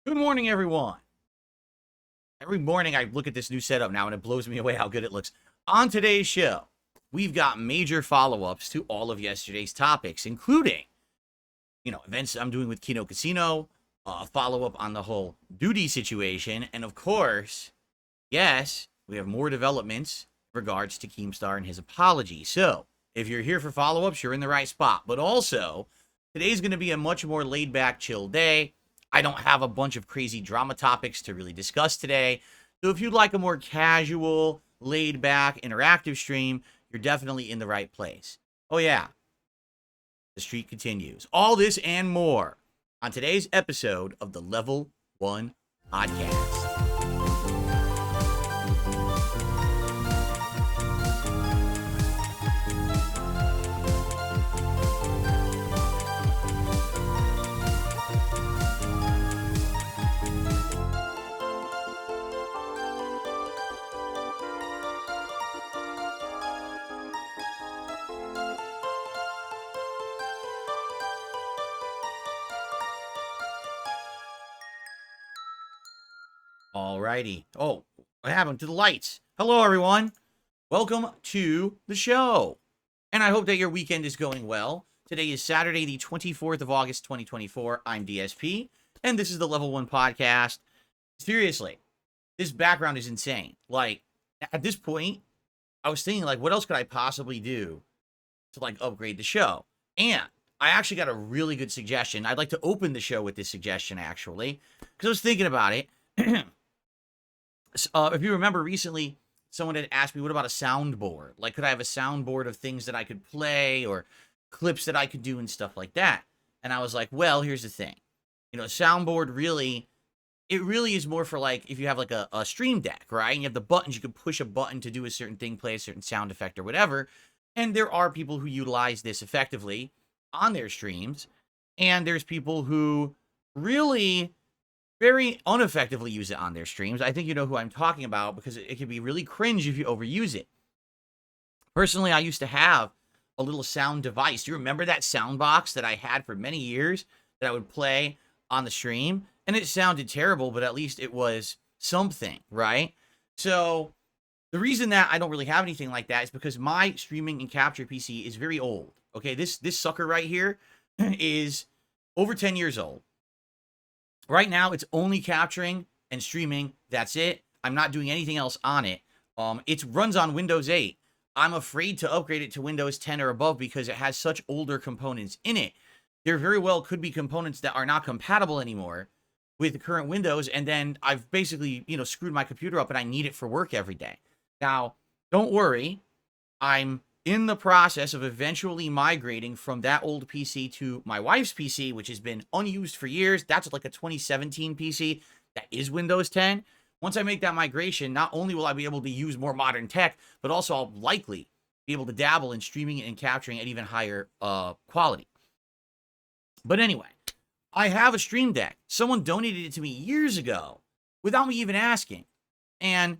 Good morning, everyone. Every morning I look at this new setup now and it blows me away how good it looks. On today's show, we've got major follow-ups to all of yesterday's topics, including, events I'm doing with Kino Casino, follow-up on the whole duty situation, and of course, yes, we have more developments in regards to Keemstar and his apology. So, if you're here for follow-ups, you're in the right spot. But also, today's going to be a much more laid-back, chill day. I don't have a bunch of crazy drama topics to really discuss today. So if you'd like a more casual, laid-back, interactive stream, you're definitely in the right place. Oh yeah, the streak continues. All this and more on today's episode of the Level 1 Podcast. Alrighty. Oh, what happened to the lights? Hello, everyone. Welcome to the show. And I hope that your weekend is going well. Today is Saturday, the 24th of August, 2024. I'm DSP, and this is the Level 1 Podcast. Seriously, this background is insane. Like, at this point, I was thinking, what else could I possibly do to, upgrade the show? And I actually got a really good suggestion. I'd like to open the show with this suggestion, actually, because I was thinking about it. If you remember recently, someone had asked me, what about a soundboard? Could I have a soundboard of things that I could play or clips that I could do and stuff like that? And I was like, well, here's the thing. A soundboard really is more for, if you have, a stream deck, right? And you have the buttons, you can push a button to do a certain thing, play a certain sound effect or whatever. And there are people who utilize this effectively on their streams. And there's people who really very ineffectively use it on their streams. I think you know who I'm talking about because it can be really cringe if you overuse it. Personally, I used to have a little sound device. Do you remember that sound box that I had for many years that I would play on the stream? And it sounded terrible, but at least it was something, right? So the reason that I don't really have anything like that is because my streaming and capture PC is very old. Okay, this sucker right here is over 10 years old. Right now, it's only capturing and streaming. That's it. I'm not doing anything else on it. It runs on Windows 8. I'm afraid to upgrade it to Windows 10 or above because it has such older components in it. There very well could be components that are not compatible anymore with the current Windows, and then I've basically, screwed my computer up and I need it for work every day. Now, don't worry. I'm in the process of eventually migrating from that old PC to my wife's PC, which has been unused for years. That's a 2017 PC that is Windows 10. Once I make that migration, not only will I be able to use more modern tech, but also I'll likely be able to dabble in streaming and capturing at even higher quality. But anyway, I have a stream deck. Someone donated it to me years ago without me even asking. And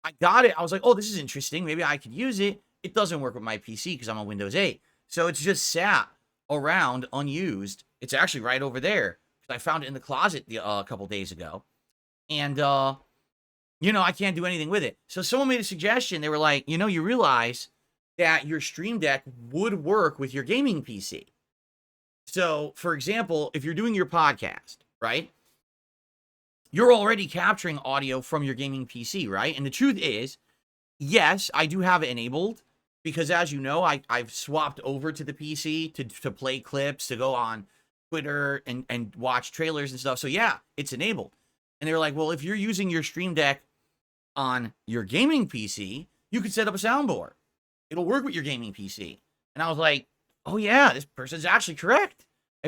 I got it. I was like, oh, this is interesting. Maybe I could use it. It doesn't work with my PC because I'm on Windows 8. So it's just sat around unused. It's actually right over there. I found it in the closet a couple days ago. And, I can't do anything with it. So someone made a suggestion. They were like, you realize that your stream deck would work with your gaming PC. So, for example, if you're doing your podcast, right? You're already capturing audio from your gaming PC, right? And the truth is, yes, I do have it enabled. Because as you know, I've swapped over to the PC to play clips, to go on Twitter and watch trailers and stuff. So yeah, it's enabled. And they were like, well, if you're using your stream deck on your gaming PC, you could set up a soundboard. It'll work with your gaming PC. And I was like, oh yeah, this person's actually correct.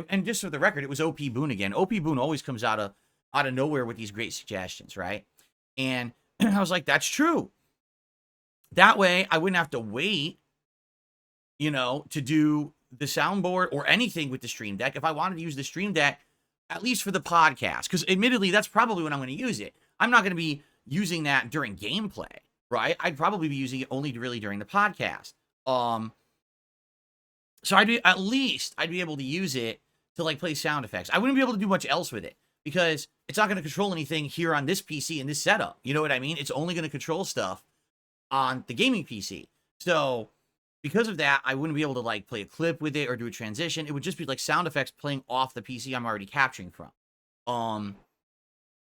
And just for the record, it was OP Boone again. OP Boone always comes out of nowhere with these great suggestions, right? And I was like, that's true. That way, I wouldn't have to wait, to do the soundboard or anything with the Stream Deck. If I wanted to use the Stream Deck, at least for the podcast, because admittedly, that's probably when I'm going to use it. I'm not going to be using that during gameplay, right? I'd probably be using it only really during the podcast. So I'd be able to use it to like play sound effects. I wouldn't be able to do much else with it. because it's not going to control anything here on this PC in this setup. You know what I mean? It's only going to control stuff on the gaming PC. So because of that, I wouldn't be able to like play a clip with it or do a transition. It would just be like sound effects playing off the PC I'm already capturing from.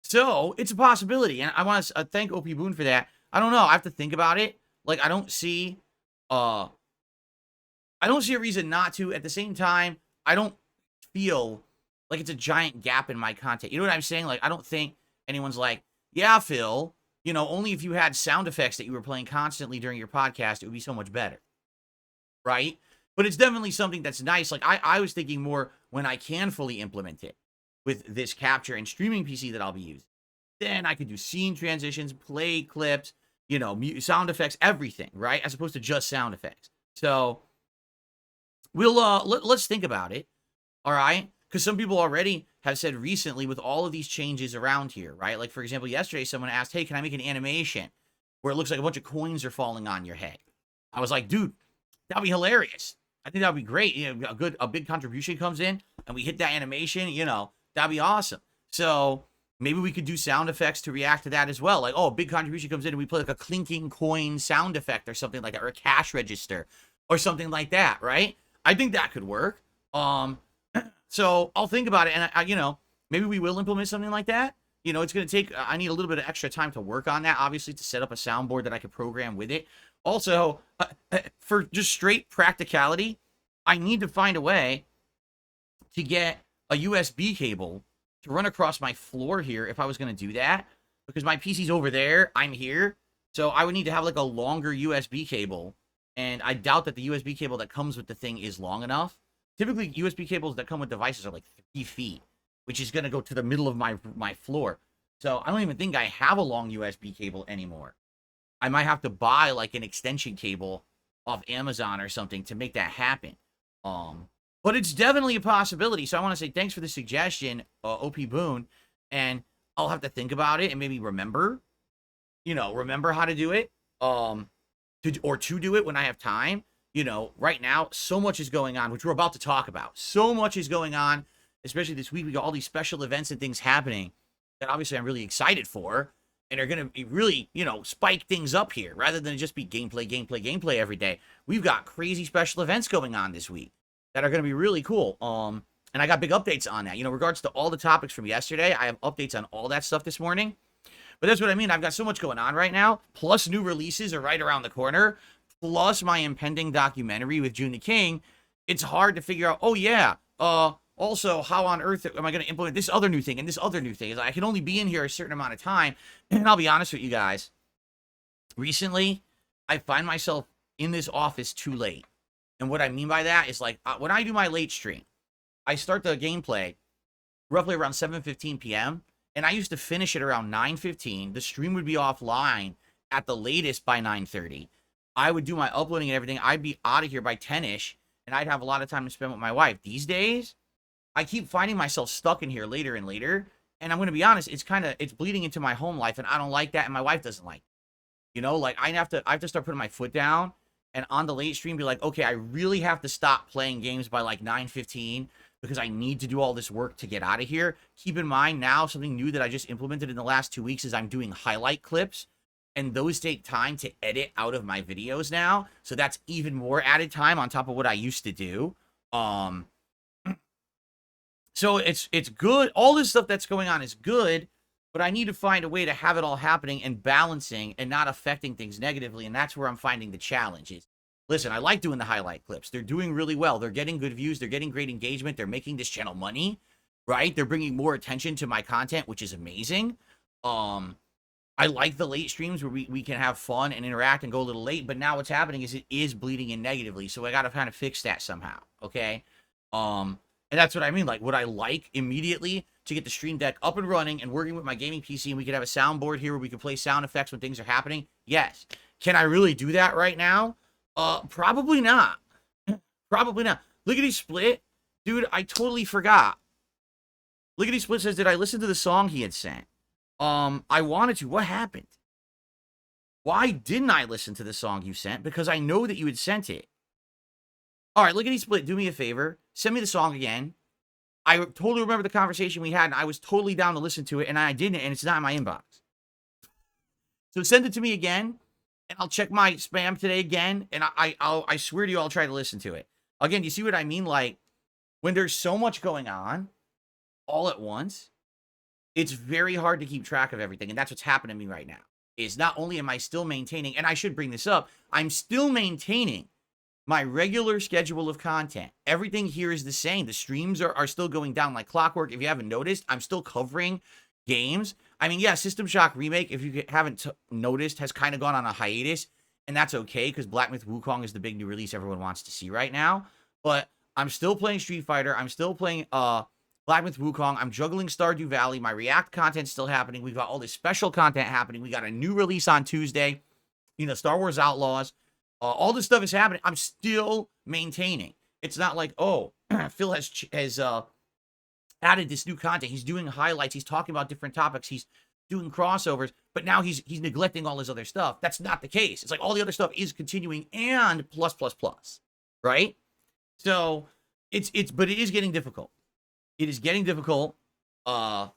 So it's a possibility, and I want to thank OP Boon for that. I don't know. I have to think about it. Like, I don't see a reason not to. At the same time, I don't feel like it's a giant gap in my content. You know what I'm saying? Like, I don't think anyone's like, yeah, Phil, you know, only if you had sound effects that you were playing constantly during your podcast, it would be so much better. Right? But it's definitely something that's nice. Like, I was thinking more when I can fully implement it with this capture and streaming PC that I'll be using. Then I could do scene transitions, play clips, you know, sound effects, everything, right? As opposed to just sound effects. So we'll let's think about it. All right? Because some people already have said recently with all of these changes around here, right? Like, for example, yesterday someone asked, hey, can I make an animation where it looks like a bunch of coins are falling on your head? I was like, dude, that'd be hilarious. I think that'd be great. You know, a big contribution comes in and we hit that animation, you know, that'd be awesome. So maybe we could do sound effects to react to that as well. Like, oh, a big contribution comes in and we play like a clinking coin sound effect or something like that, or a cash register or something like that, right? I think that could work. So I'll think about it, and I you know, maybe we will implement something like that. You know, it's going to take, I need a little bit of extra time to work on that, obviously, to set up a soundboard that I could program with it. Also, for just straight practicality, I need to find a way to get a USB cable to run across my floor here if I was going to do that, because my PC's over there, I'm here, so I would need to have like a longer USB cable, and I doubt that the USB cable that comes with the thing is long enough. Typically, USB cables that come with devices are like 3 feet, which is going to go to the middle of my floor. So I don't even think I have a long USB cable anymore. I might have to buy like an extension cable off Amazon or something to make that happen. But it's definitely a possibility. So I want to say thanks for the suggestion, OP Boon, and I'll have to think about it and maybe remember how to do it, to do it when I have time. You know, right now, so much is going on, which we're about to talk about. So much is going on, especially this week. We got all these special events and things happening that obviously I'm really excited for, and are going to really, you know, spike things up here rather than just be gameplay every day. We've got crazy special events going on this week that are going to be really cool. And I got big updates on that. You know, regards to all the topics from yesterday, I have updates on all that stuff this morning. But that's what I mean. I've got so much going on right now. Plus, new releases are right around the corner. Plus, my impending documentary with Joon the King. It's hard to figure out, oh, yeah, also, how on earth am I going to implement this other new thing and this other new thing? I can only be in here a certain amount of time. And I'll be honest with you guys. Recently, I find myself in this office too late. And what I mean by that is, like, when I do my late stream, I start the gameplay roughly around 7:15 p.m., and I used to finish it around 9:15. The stream would be offline at the latest by 9:30. I would do my uploading and everything. I'd be out of here by 10-ish, and I'd have a lot of time to spend with my wife. These days, I keep finding myself stuck in here later and later, and I'm going to be honest, it's bleeding into my home life, and I don't like that, and my wife doesn't like it. You know, like, I have to start putting my foot down, and on the late stream be like, okay, I really have to stop playing games by like 9:15 because I need to do all this work to get out of here. Keep in mind now, something new that I just implemented in the last 2 weeks is I'm doing highlight clips, and those take time to edit out of my videos now. So that's even more added time on top of what I used to do. So it's good. All this stuff that's going on is good, but I need to find a way to have it all happening and balancing and not affecting things negatively. And that's where I'm finding the challenge is. Listen, I like doing the highlight clips. They're doing really well. They're getting good views. They're getting great engagement. They're making this channel money, right? They're bringing more attention to my content, which is amazing. I like the late streams where we can have fun and interact and go a little late, but now what's happening is it is bleeding in negatively, so I got to kind of fix that somehow, okay? And that's what I mean. Like, would I like immediately to get the Stream Deck up and running and working with my gaming PC, and we could have a soundboard here where we can play sound effects when things are happening? Yes. Can I really do that right now? Probably not. Probably not. Lickety Split, dude, I totally forgot. Lickety Split says, did I listen to the song he had sent? I wanted to. What happened? Why didn't I listen to the song you sent? Because I know that you had sent it. All right, Lickety Split, do me a favor. Send me the song again. I totally remember the conversation we had, and I was totally down to listen to it, and I didn't, and it's not in my inbox. So send it to me again, and I'll check my spam today again, and I swear to you, I'll try to listen to it. Again, you see what I mean? Like, when there's so much going on all at once, it's very hard to keep track of everything, and that's what's happening to me right now. Is not only am I still maintaining, and I should bring this up, I'm still maintaining my regular schedule of content. Everything here is the same. The streams are still going down like clockwork. If you haven't noticed, I'm still covering games. I mean, yeah, System Shock Remake, if you haven't noticed, has kind of gone on a hiatus, and that's okay, because Black Myth Wukong is the big new release everyone wants to see right now. But I'm still playing Street Fighter. I'm still playing Black Myth Wukong. I'm juggling Stardew Valley. My React content's still happening. We've got all this special content happening. We got a new release on Tuesday. You know, Star Wars Outlaws. All this stuff is happening. I'm still maintaining. It's not like, oh, Phil has added this new content. He's doing highlights. He's talking about different topics. He's doing crossovers. But now he's neglecting all his other stuff. That's not the case. It's like all the other stuff is continuing and plus, right? So but it is getting difficult. It is getting difficult to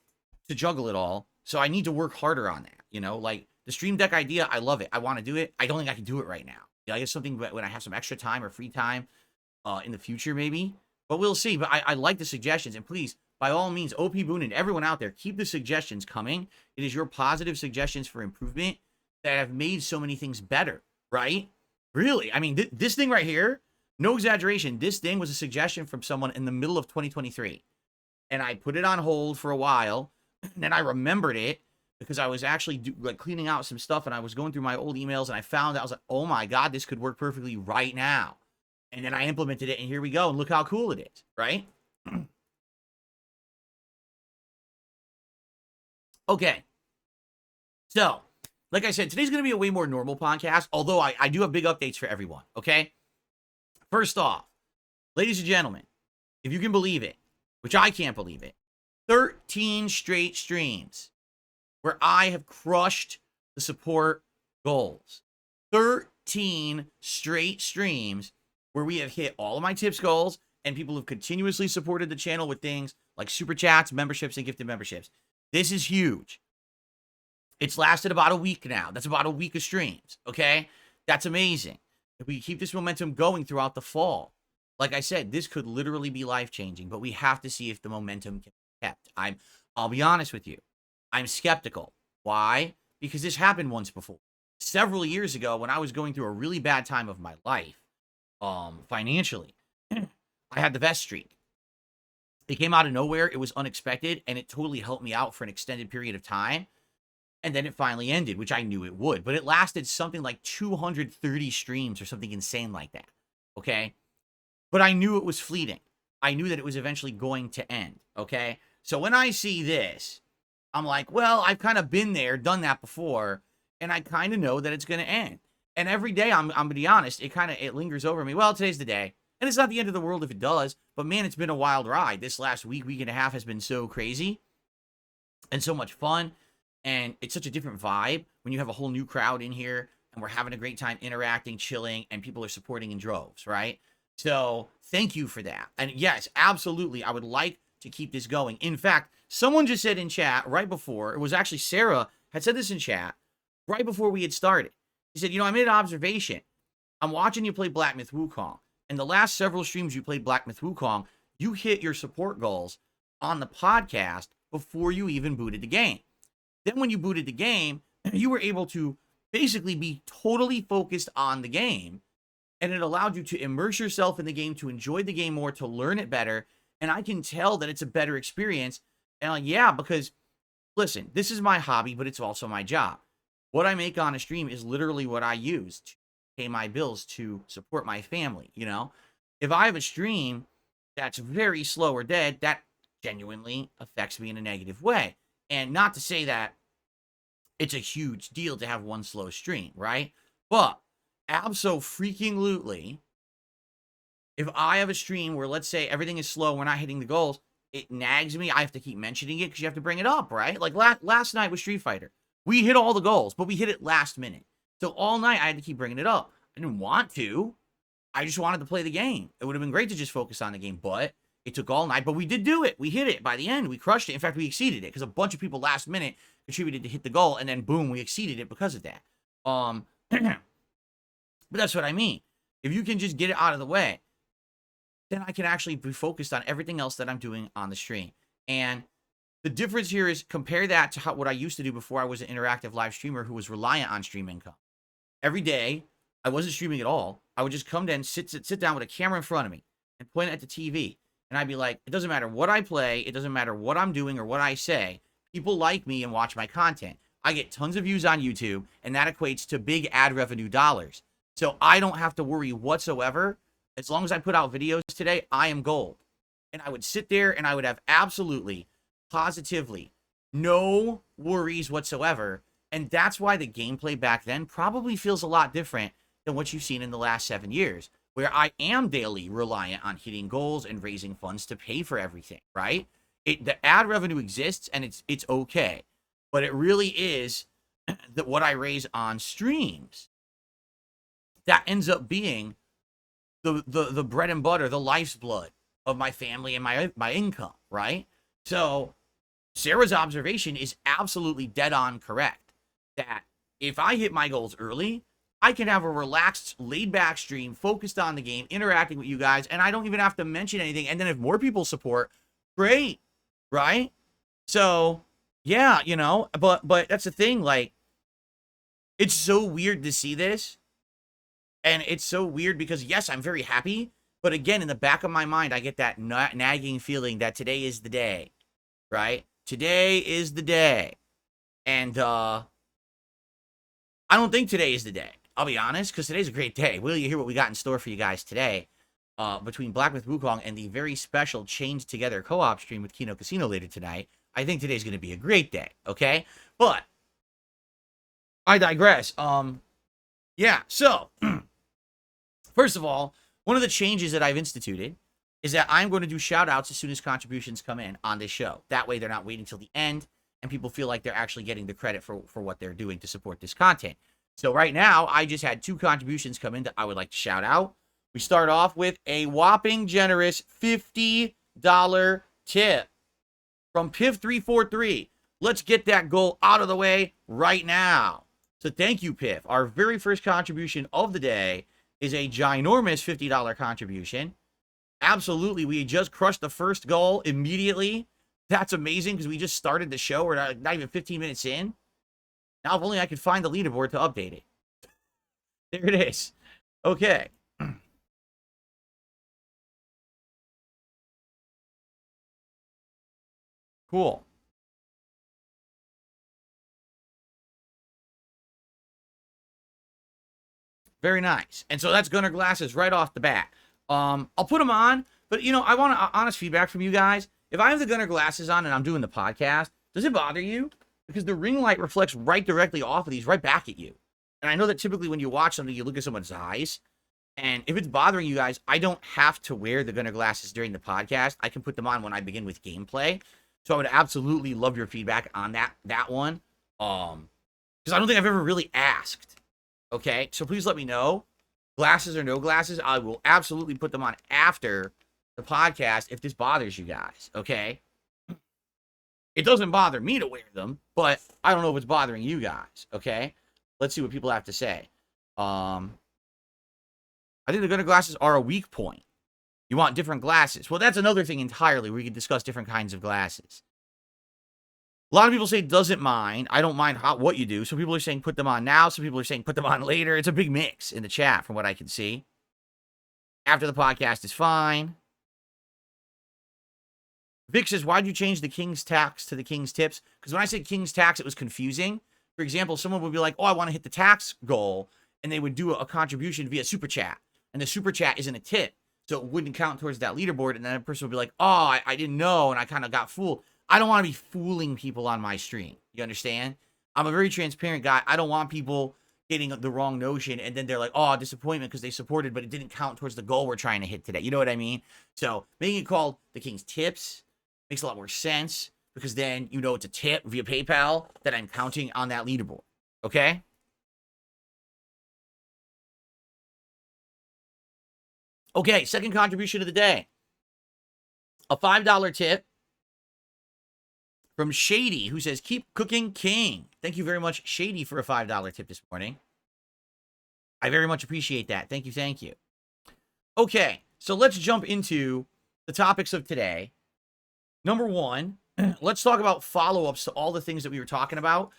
juggle it all. So I need to work harder on that. You know, like the Stream Deck idea, I love it. I want to do it. I don't think I can do it right now. I guess something when I have some extra time or free time in the future, maybe. But we'll see. But I like the suggestions. And please, by all means, OP Boone and everyone out there, keep the suggestions coming. It is your positive suggestions for improvement that have made so many things better, right? Really. I mean, this thing right here, no exaggeration, this thing was a suggestion from someone in the middle of 2023. And I put it on hold for a while. And then I remembered it, because I was actually cleaning out some stuff, and I was going through my old emails, and I found out, I was like, oh my God, this could work perfectly right now. And then I implemented it, and here we go, and look how cool it is, right? Okay. So, like I said, today's going to be a way more normal podcast, although I do have big updates for everyone, okay? First off, ladies and gentlemen, if you can believe it, which I can't believe it, 13 straight streams where I have crushed the support goals. 13 straight streams where we have hit all of my tips goals, and people have continuously supported the channel with things like super chats, memberships, and gifted memberships. This is huge. It's lasted about a week now. That's about a week of streams, okay? That's amazing. If we keep this momentum going throughout the fall, like I said, this could literally be life-changing, but we have to see if the momentum can be kept. I'll be honest with you. I'm skeptical. Why? Because this happened once before. Several years ago, when I was going through a really bad time of my life, financially, I had the vest streak. It came out of nowhere. It was unexpected, and it totally helped me out for an extended period of time. And then it finally ended, which I knew it would. But it lasted something like 230 streams or something insane like that. Okay? But I knew it was fleeting. I knew that it was eventually going to end. Okay? So when I see this, I'm like, well, I've kind of been there, done that before, and I kind of know that it's going to end. And every day, I'm going to be honest, it lingers over me. Well, today's the day. And it's not the end of the world if it does, but man, it's been a wild ride. This last week and a half has been so crazy and so much fun. And it's such a different vibe when you have a whole new crowd in here, and we're having a great time interacting, chilling, and people are supporting in droves, right? So thank you for that. And yes, absolutely, I would like to keep this going. In fact, someone just said in chat right before, it was actually Sarah had said this in chat right before we had started. He said, you know, I made an observation. I'm watching you play Black Myth Wukong. And the last several streams you played Black Myth Wukong, you hit your support goals on the podcast before you even booted the game. Then when you booted the game, you were able to basically be totally focused on the game. And it allowed you to immerse yourself in the game, to enjoy the game more, to learn it better. And I can tell that it's a better experience. And like, yeah, because listen, this is my hobby, but it's also my job. What I make on a stream is literally what I use to pay my bills, to support my family, you know? If I have a stream that's very slow or dead, that genuinely affects me in a negative way. And not to say that it's a huge deal to have one slow stream, right? But abso-freaking-lutely, if I have a stream where, let's say, everything is slow, we're not hitting the goals, it nags me. I have to keep mentioning it because you have to bring it up, right? Like last night with Street Fighter, we hit all the goals, but we hit it last minute. So all night, I had to keep bringing it up. I didn't want to. I just wanted to play the game. It would have been great to just focus on the game, but It took all night, but we did do it. We hit it by the end. We crushed it. In fact, we exceeded it because a bunch of people last minute contributed to hit the goal, and then boom, we exceeded it because of that. But that's what I mean. If you can just get it out of the way, then I can actually be focused on everything else that I'm doing on the stream. And the difference here is compare that to what I used to do before I was an interactive live streamer who was reliant on stream income. Every day, I wasn't streaming at all. I would just come in, sit down with a camera in front of me and point at the TV. And I'd be like, it doesn't matter what I play. It doesn't matter what I'm doing or what I say. People like me and watch my content. I get tons of views on YouTube, and that equates to big ad revenue dollars. So I don't have to worry whatsoever. As long as I put out videos today, I am gold. And I would sit there and I would have absolutely, positively, no worries whatsoever. And that's why the gameplay back then probably feels a lot different than what you've seen in the last 7 years, where I am daily reliant on hitting goals and raising funds to pay for everything, right? The ad revenue exists, and it's okay. But it really is that what I raise on streams, that ends up being the bread and butter, the life's blood of my family and my income, right? So Sarah's observation is absolutely dead on correct. That if I hit my goals early, I can have a relaxed, laid-back stream focused on the game, interacting with you guys, and I don't even have to mention anything. And then if more people support, great, right? So, yeah, you know, but that's the thing, like, it's so weird to see this, and it's so weird because, yes, I'm very happy, but again, in the back of my mind, I get that nagging feeling that today is the day, right? Today is the day, and I don't think today is the day. I'll be honest, because today's a great day. Will you hear what we got in store for you guys today? Between Black with Wukong and the very special Chained Together co-op stream with Kino Casino later tonight, I think today's going to be a great day, okay? But I digress. Yeah, so first of all, one of the changes that I've instituted is that I'm going to do shout-outs as soon as contributions come in on this show. That way they're not waiting till the end, and people feel like they're actually getting the credit for what they're doing to support this content. So right now, I just had 2 contributions come in that I would like to shout out. We start off with a whopping generous $50 tip from Piff343. Let's get that goal out of the way right now. So thank you, Piff. Our very first contribution of the day is a ginormous $50 contribution. Absolutely, we just crushed the first goal immediately. That's amazing because we just started the show. We're not even 15 minutes in. Now, if only I could find the leaderboard to update it. There it is. Okay. Cool. Very nice. And so that's Gunner Glasses right off the bat. I'll put them on, but, you know, I want honest feedback from you guys. If I have the Gunner Glasses on and I'm doing the podcast, does it bother you? Because the ring light reflects right directly off of these, right back at you. And I know that typically when you watch something, you look at someone's eyes. And if it's bothering you guys, I don't have to wear the Gunner Glasses during the podcast. I can put them on when I begin with gameplay. So I would absolutely love your feedback on that one. Because I don't think I've ever really asked. Okay, so please let me know. Glasses or no glasses, I will absolutely put them on after the podcast if this bothers you guys, okay? It doesn't bother me to wear them, but I don't know if it's bothering you guys, okay? Let's see what people have to say. I think the Gunner Glasses are a weak point. You want different glasses. Well, that's another thing entirely. We can discuss different kinds of glasses. A lot of people say doesn't mind. I don't mind what you do. Some people are saying put them on now. Some people are saying put them on later. It's a big mix in the chat from what I can see. After the podcast is fine. Vic says, why'd you change the King's Tax to the King's Tips? Because when I said King's Tax, it was confusing. For example, someone would be like, oh, I want to hit the tax goal. And they would do a contribution via Super Chat. And the Super Chat isn't a tip. So it wouldn't count towards that leaderboard. And then a person would be like, oh, I didn't know. And I kind of got fooled. I don't want to be fooling people on my stream. You understand? I'm a very transparent guy. I don't want people getting the wrong notion. And then they're like, oh, disappointment because they supported, but it didn't count towards the goal we're trying to hit today. You know what I mean? So making it called the King's Tips makes a lot more sense because then you know it's a tip via PayPal that I'm counting on that leaderboard. Okay? Okay, second contribution of the day. A $5 tip from Shady, who says, keep cooking king. Thank you very much, Shady, for a $5 tip this morning. I very much appreciate that. Thank you, thank you. Okay, so let's jump into the topics of today. Number one, let's talk about follow-ups to all the things that we were talking about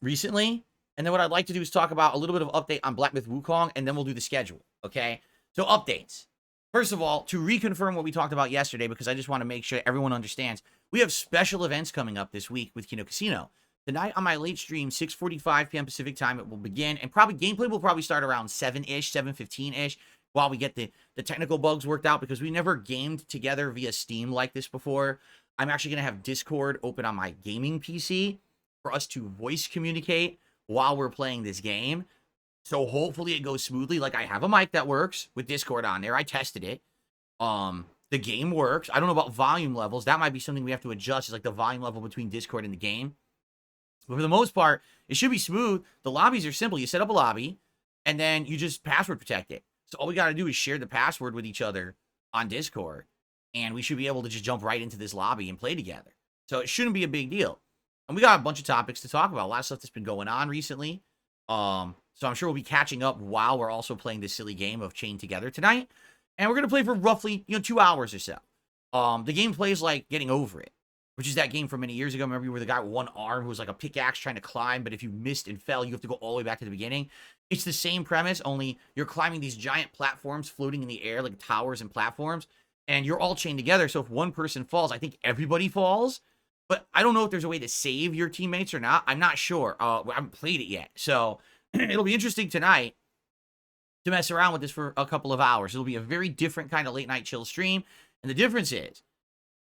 recently. And then what I'd like to do is talk about a little bit of update on Black Myth Wukong, and then we'll do the schedule, okay? So updates. First of all, to reconfirm what we talked about yesterday, because I just want to make sure everyone understands, we have special events coming up this week with Kino Casino. Tonight on my late stream, 6:45 p.m. Pacific time, it will begin, and probably gameplay will probably start around 7-ish, 7:15-ish, while we get the technical bugs worked out, because we never gamed together via Steam like this before. I'm actually going to have Discord open on my gaming PC for us to voice communicate while we're playing this game. So hopefully it goes smoothly. Like, I have a mic that works with Discord on there. I tested it. The game works. I don't know about volume levels. That might be something we have to adjust, is like the volume level between Discord and the game. But for the most part, it should be smooth. The lobbies are simple. You set up a lobby, and then you just password protect it. So all we got to do is share the password with each other on Discord, and we should be able to just jump right into this lobby and play together. So it shouldn't be a big deal. And we got a bunch of topics to talk about. A lot of stuff that's been going on recently. So I'm sure we'll be catching up while we're also playing this silly game of Chain Together tonight. And we're going to play for roughly, 2 hours or so. The game plays like Getting Over It, which is that game from many years ago. Remember, you were the guy with one arm who was like a pickaxe trying to climb, but if you missed and fell, you have to go all the way back to the beginning. It's the same premise, only you're climbing these giant platforms floating in the air, like towers and platforms, and you're all chained together. So if one person falls, I think everybody falls. But I don't know if there's a way to save your teammates or not. I'm not sure. I haven't played it yet. So it'll be interesting tonight to mess around with this for a couple of hours. It'll be a very different kind of late night chill stream. And the difference is,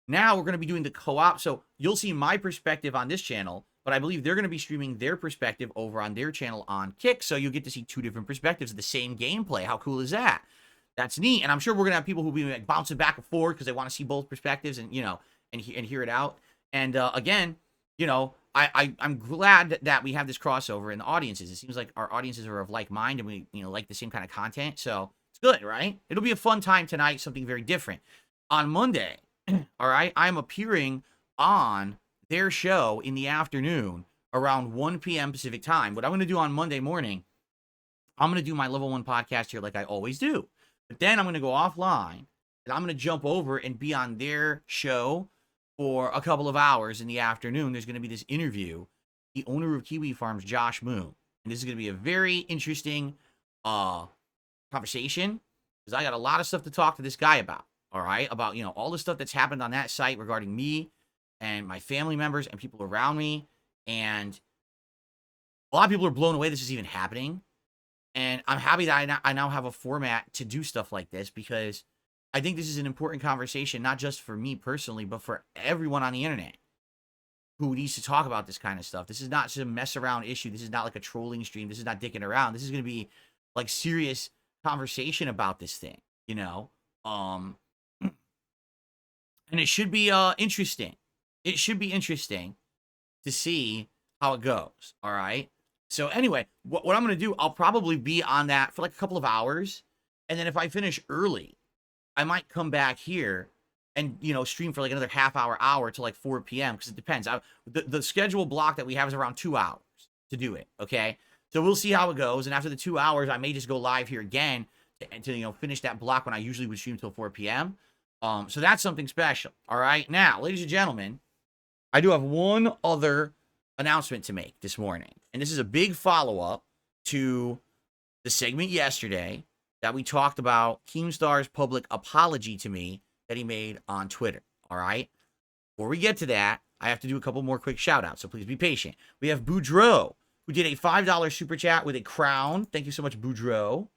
now we're going to be doing the co-op. So you'll see my perspective on this channel, but I believe they're going to be streaming their perspective over on their channel on Kick. So you'll get to see 2 different perspectives of the same gameplay. How cool is that? That's neat. And I'm sure we're going to have people who'll be like bouncing back and forth because they want to see both perspectives and, and hear it out. And again, I'm glad that we have this crossover in the audiences. It seems like our audiences are of like mind, and we, like the same kind of content. So it's good, right? It'll be a fun time tonight, something very different. On Monday, all right, I'm appearing on their show in the afternoon around 1 p.m. Pacific time. What I'm going to do on Monday morning, I'm going to do my level 1 podcast here like I always do. But then I'm going to go offline, and I'm going to jump over and be on their show for a couple of hours in the afternoon. There's going to be this interview, the owner of Kiwi Farms, Josh Moon. And this is going to be a very interesting conversation, because I got a lot of stuff to talk to this guy about, all right? About, all the stuff that's happened on that site regarding me and my family members and people around me. And a lot of people are blown away this is even happening. And I'm happy that I now have a format to do stuff like this, because I think this is an important conversation, not just for me personally, but for everyone on the internet who needs to talk about this kind of stuff. This is not some mess around issue. This is not like a trolling stream. This is not dicking around. This is going to be like serious conversation about this thing, and it should be interesting. It should be interesting to see how it goes. All right. So anyway, what I'm going to do, I'll probably be on that for like a couple of hours. And then if I finish early, I might come back here and, stream for like another hour to like 4 p.m. because it depends. The schedule block that we have is around 2 hours to do it, okay? So we'll see how it goes. And after the 2 hours, I may just go live here again to finish that block when I usually would stream till 4 p.m. So that's something special, all right? Now, ladies and gentlemen, I do have one other announcement to make this morning. And this is a big follow-up to the segment yesterday that we talked about Keemstar's public apology to me that he made on Twitter, all right? Before we get to that, I have to do a couple more quick shout-outs, so please be patient. We have Boudreaux, who did a $5 super chat with a crown. Thank you so much, Boudreaux.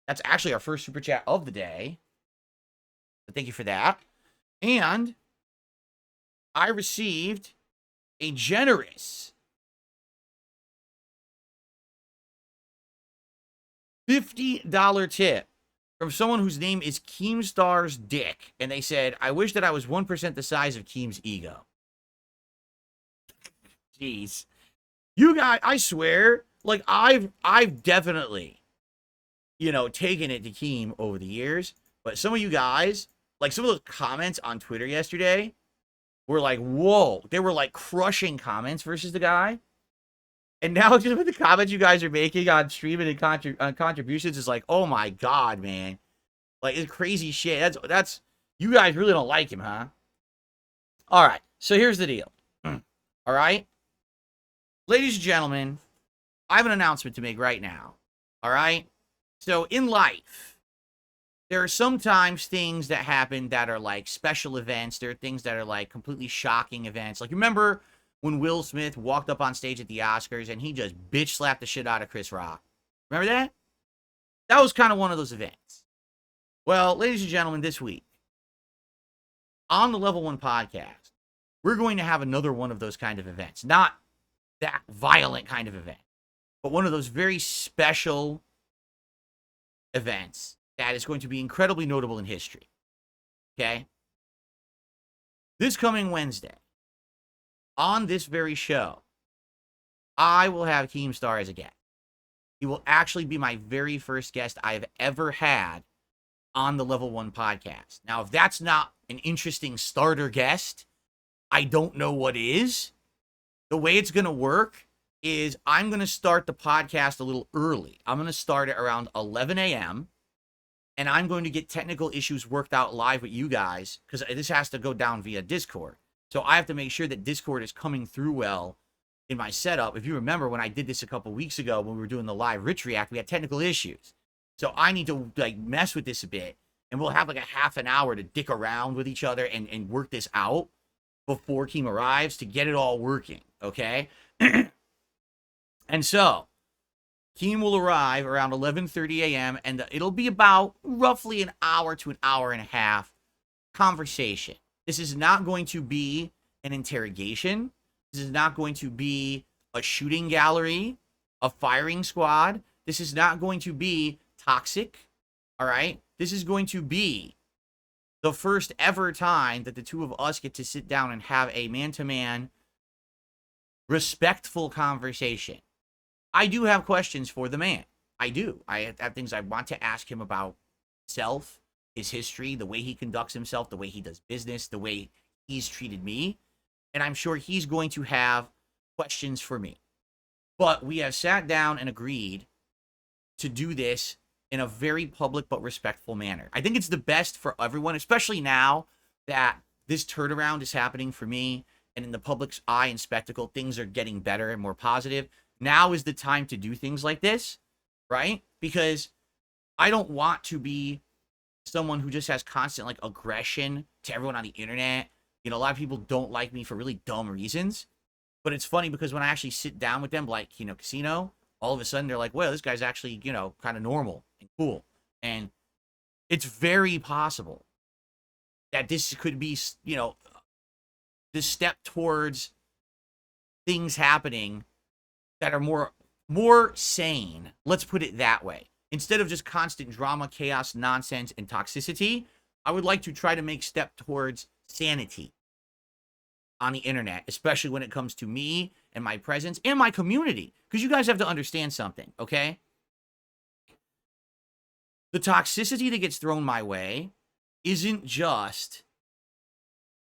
That's actually our first super chat of the day. So thank you for that. And I received a generous $50 tip from someone whose name is Keemstar's Dick. And they said, I wish that I was 1% the size of Keem's ego. Jeez. You guys, I swear, like, I've definitely, taken it to Keem over the years. But some of you guys, Like, some of those comments on Twitter yesterday were like, whoa. They were, like, crushing comments versus the guy. And now just with the comments you guys are making on streaming and contributions is like, oh my God, man. Like, it's crazy shit. That's you guys really don't like him, huh? All right. So here's the deal. All right. Ladies and gentlemen, I have an announcement to make right now. All right. So in life, there are sometimes things that happen that are like special events. There are things that are like completely shocking events. Like, remember when Will Smith walked up on stage at the Oscars and he just bitch slapped the shit out of Chris Rock? Remember that? That was kind of one of those events. Well, ladies and gentlemen, this week on the Level 1 podcast, we're going to have another one of those kind of events. Not that violent kind of event, but one of those very special events that is going to be incredibly notable in history. Okay? This coming Wednesday, on this very show, I will have Keemstar as a guest. He will actually be my very first guest I've ever had on the Level 1 podcast. Now, if that's not an interesting starter guest, I don't know what is. The way it's going to work is I'm going to start the podcast a little early. I'm going to start at around 11 a.m., and I'm going to get technical issues worked out live with you guys, because this has to go down via Discord. So I have to make sure that Discord is coming through well in my setup. If you remember when I did this a couple weeks ago when we were doing the live Rich React, we had technical issues. So I need to like mess with this a bit, and we'll have like a half an hour to dick around with each other and work this out before Keem arrives to get it all working, okay? And so Keem will arrive around 11:30 a.m., and it'll be about roughly an hour to an hour and a half conversation. This is not going to be an interrogation. This is not going to be a shooting gallery, a firing squad. This is not going to be toxic, all right? This is going to be the first ever time that the two of us get to sit down and have a man-to-man, respectful conversation. I do have questions for the man. I do. I have things I want to ask him about himself, his history, the way he conducts himself, the way he does business, the way he's treated me. And I'm sure he's going to have questions for me. But we have sat down and agreed to do this in a very public but respectful manner. I think it's the best for everyone, especially now that this turnaround is happening for me, and in the public's eye and spectacle, things are getting better and more positive. Now is the time to do things like this, right? Because I don't want to be someone who just has constant like aggression to everyone on the internet. You know, a lot of people don't like me for really dumb reasons. But it's funny because when I actually sit down with them, like, you know, Casino, all of a sudden they're like, well, this guy's actually, you know, kind of normal and cool. And it's very possible that this could be, you know, this step towards things happening that are more sane. Let's put it that way. Instead of just constant drama, chaos, nonsense, and toxicity, I would like to try to make step towards sanity on the internet, especially when it comes to me and my presence and my community. Because you guys have to understand something, okay? The toxicity that gets thrown my way isn't just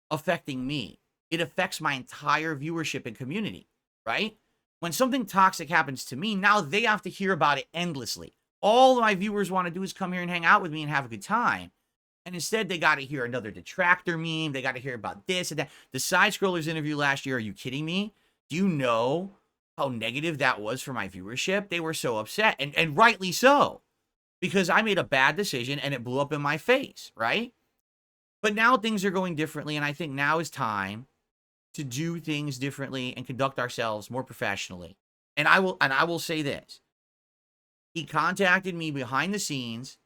affecting me. It affects my entire viewership and community, right? When something toxic happens to me, now they have to hear about it endlessly. All my viewers want to do is come here and hang out with me and have a good time. And instead, they got to hear another Detractor meme. They got to hear about this and that. The Side Scrollers interview last year, are you kidding me? Do you know how negative that was for my viewership? They were so upset, and rightly so, because I made a bad decision and it blew up in my face, right? But now things are going differently, and I think now is time to do things differently and conduct ourselves more professionally. And I will say this. He contacted me behind the scenes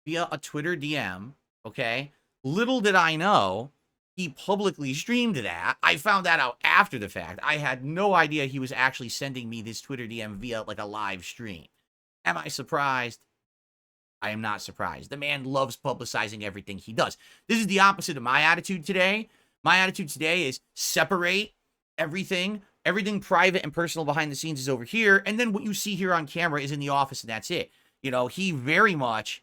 via a Twitter DM, okay? Little did I know, he publicly streamed that. I found that out after the fact. I had no idea he was actually sending me this Twitter DM via like a live stream. Am I surprised? I am not surprised. The man loves publicizing everything he does. This is the opposite of my attitude today. My attitude today is separate everything. Everything private and personal behind the scenes is over here. And then what you see here on camera is in the office, and that's it. You know, he very much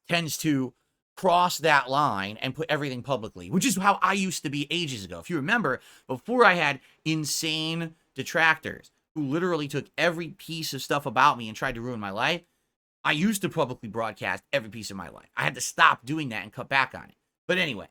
tends to cross that line and put everything publicly, which is how I used to be ages ago. If you remember, before I had insane detractors who literally took every piece of stuff about me and tried to ruin my life, I used to publicly broadcast every piece of my life. I had to stop doing that and cut back on it. But anyway,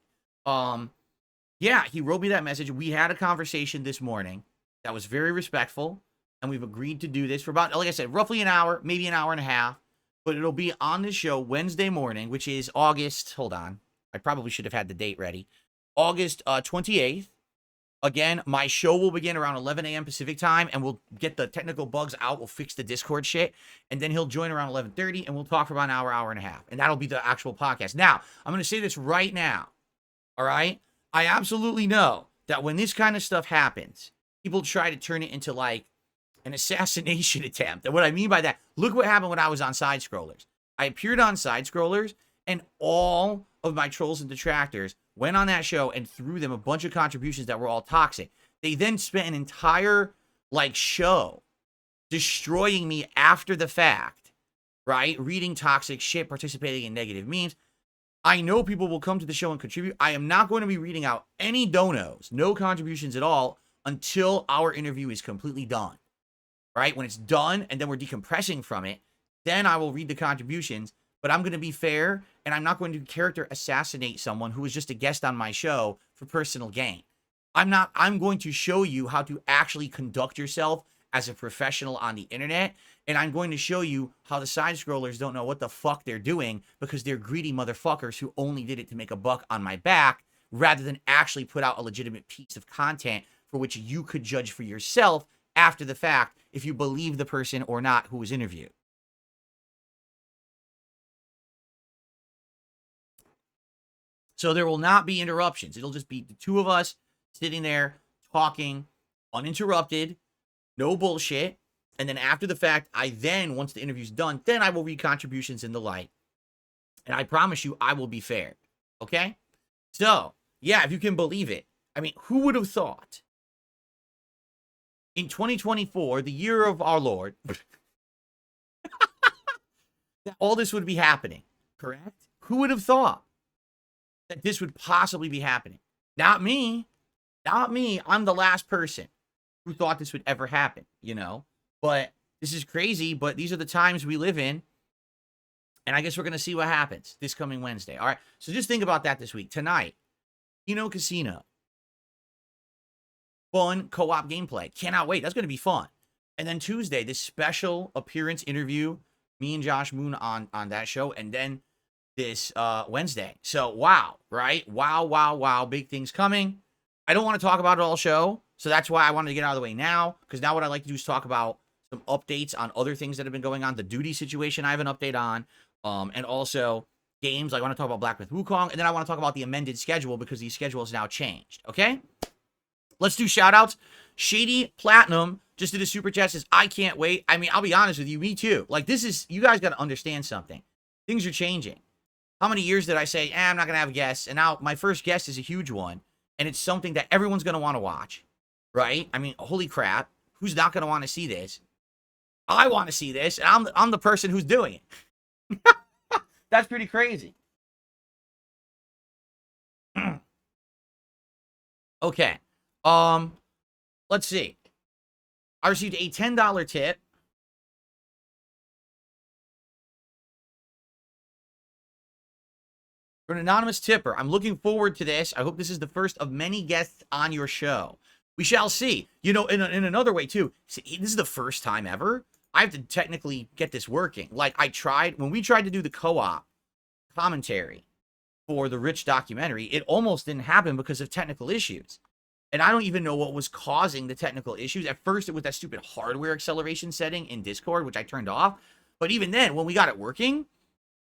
yeah, he wrote me that message. We had a conversation this morning that was very respectful, and we've agreed to do this for about, like I said, roughly an hour, maybe an hour and a half. But it'll be on this show Wednesday morning, which is August, hold on, I probably should have had the date ready, August 28th. Again, my show will begin around 11 a.m. Pacific time, and we'll get the technical bugs out. We'll fix the Discord shit, and then he'll join around 11:30, and we'll talk for about an hour, hour and a half, and that'll be the actual podcast. Now, I'm going to say this right now, all right? I absolutely know that when this kind of stuff happens, people try to turn it into, like, an assassination attempt. And what I mean by that, look what happened when I was on Side Scrollers. I appeared on Side Scrollers, and all of my trolls and detractors went on that show and threw them a bunch of contributions that were all toxic. They then spent an entire, like, show destroying me after the fact, right? Reading toxic shit, participating in negative memes. I know people will come to the show and contribute. I am not going to be reading out any donos, no contributions at all, until our interview is completely done. Right? When it's done and then we're decompressing from it, then I will read the contributions, but I'm going to be fair, and I'm not going to character assassinate someone who was just a guest on my show for personal gain. I'm going to show you how to actually conduct yourself as a professional on the internet, and I'm going to show you how the side scrollers don't know what the fuck they're doing because they're greedy motherfuckers who only did it to make a buck on my back rather than actually put out a legitimate piece of content for which you could judge for yourself after the fact if you believe the person or not who was interviewed. So there will not be interruptions. It'll just be the two of us sitting there talking uninterrupted, no bullshit. And then after the fact, once the interview's done, then I will read contributions in the light. And I promise you, I will be fair. Okay? So, yeah, if you can believe it. I mean, who would have thought in 2024, the year of our Lord, that all this would be happening, correct? Who would have thought that this would possibly be happening? Not me. Not me. I'm the last person who thought this would ever happen, you know? But this is crazy, but these are the times we live in. And I guess we're going to see what happens this coming Wednesday. All right, so just think about that this week. Tonight, Casino. Fun co-op gameplay. Cannot wait. That's going to be fun. And then Tuesday, this special appearance interview, me and Josh Moon on that show. And then this Wednesday. So, wow, right? Wow. Big things coming. I don't want to talk about it all show. So that's why I wanted to get out of the way now. Because now what I'd like to do is talk about some updates on other things that have been going on. The duty situation I have an update on. And also games. I want to talk about Black Myth Wukong. And then I want to talk about the amended schedule because the schedule has now changed. Okay? Let's do shout-outs. Shady Platinum just did a super chat, says, I can't wait. I mean, I'll be honest with you, me too. Like, you guys got to understand something. Things are changing. How many years did I say, I'm not going to have guests? And now my first guest is a huge one. And it's something that everyone's going to want to watch. Right? I mean, holy crap. Who's not going to want to see this? I want to see this. And I'm the person who's doing it. That's pretty crazy. Okay. Let's see. I received a $10 tip. For an anonymous tipper. I'm looking forward to this. I hope this is the first of many guests on your show. We shall see. You know, in another way, too. See, this is the first time ever. I have to technically get this working. Like, when we tried to do the co-op commentary for the Rich documentary, it almost didn't happen because of technical issues. And I don't even know what was causing the technical issues. At first, it was that stupid hardware acceleration setting in Discord, which I turned off. But even then, when we got it working,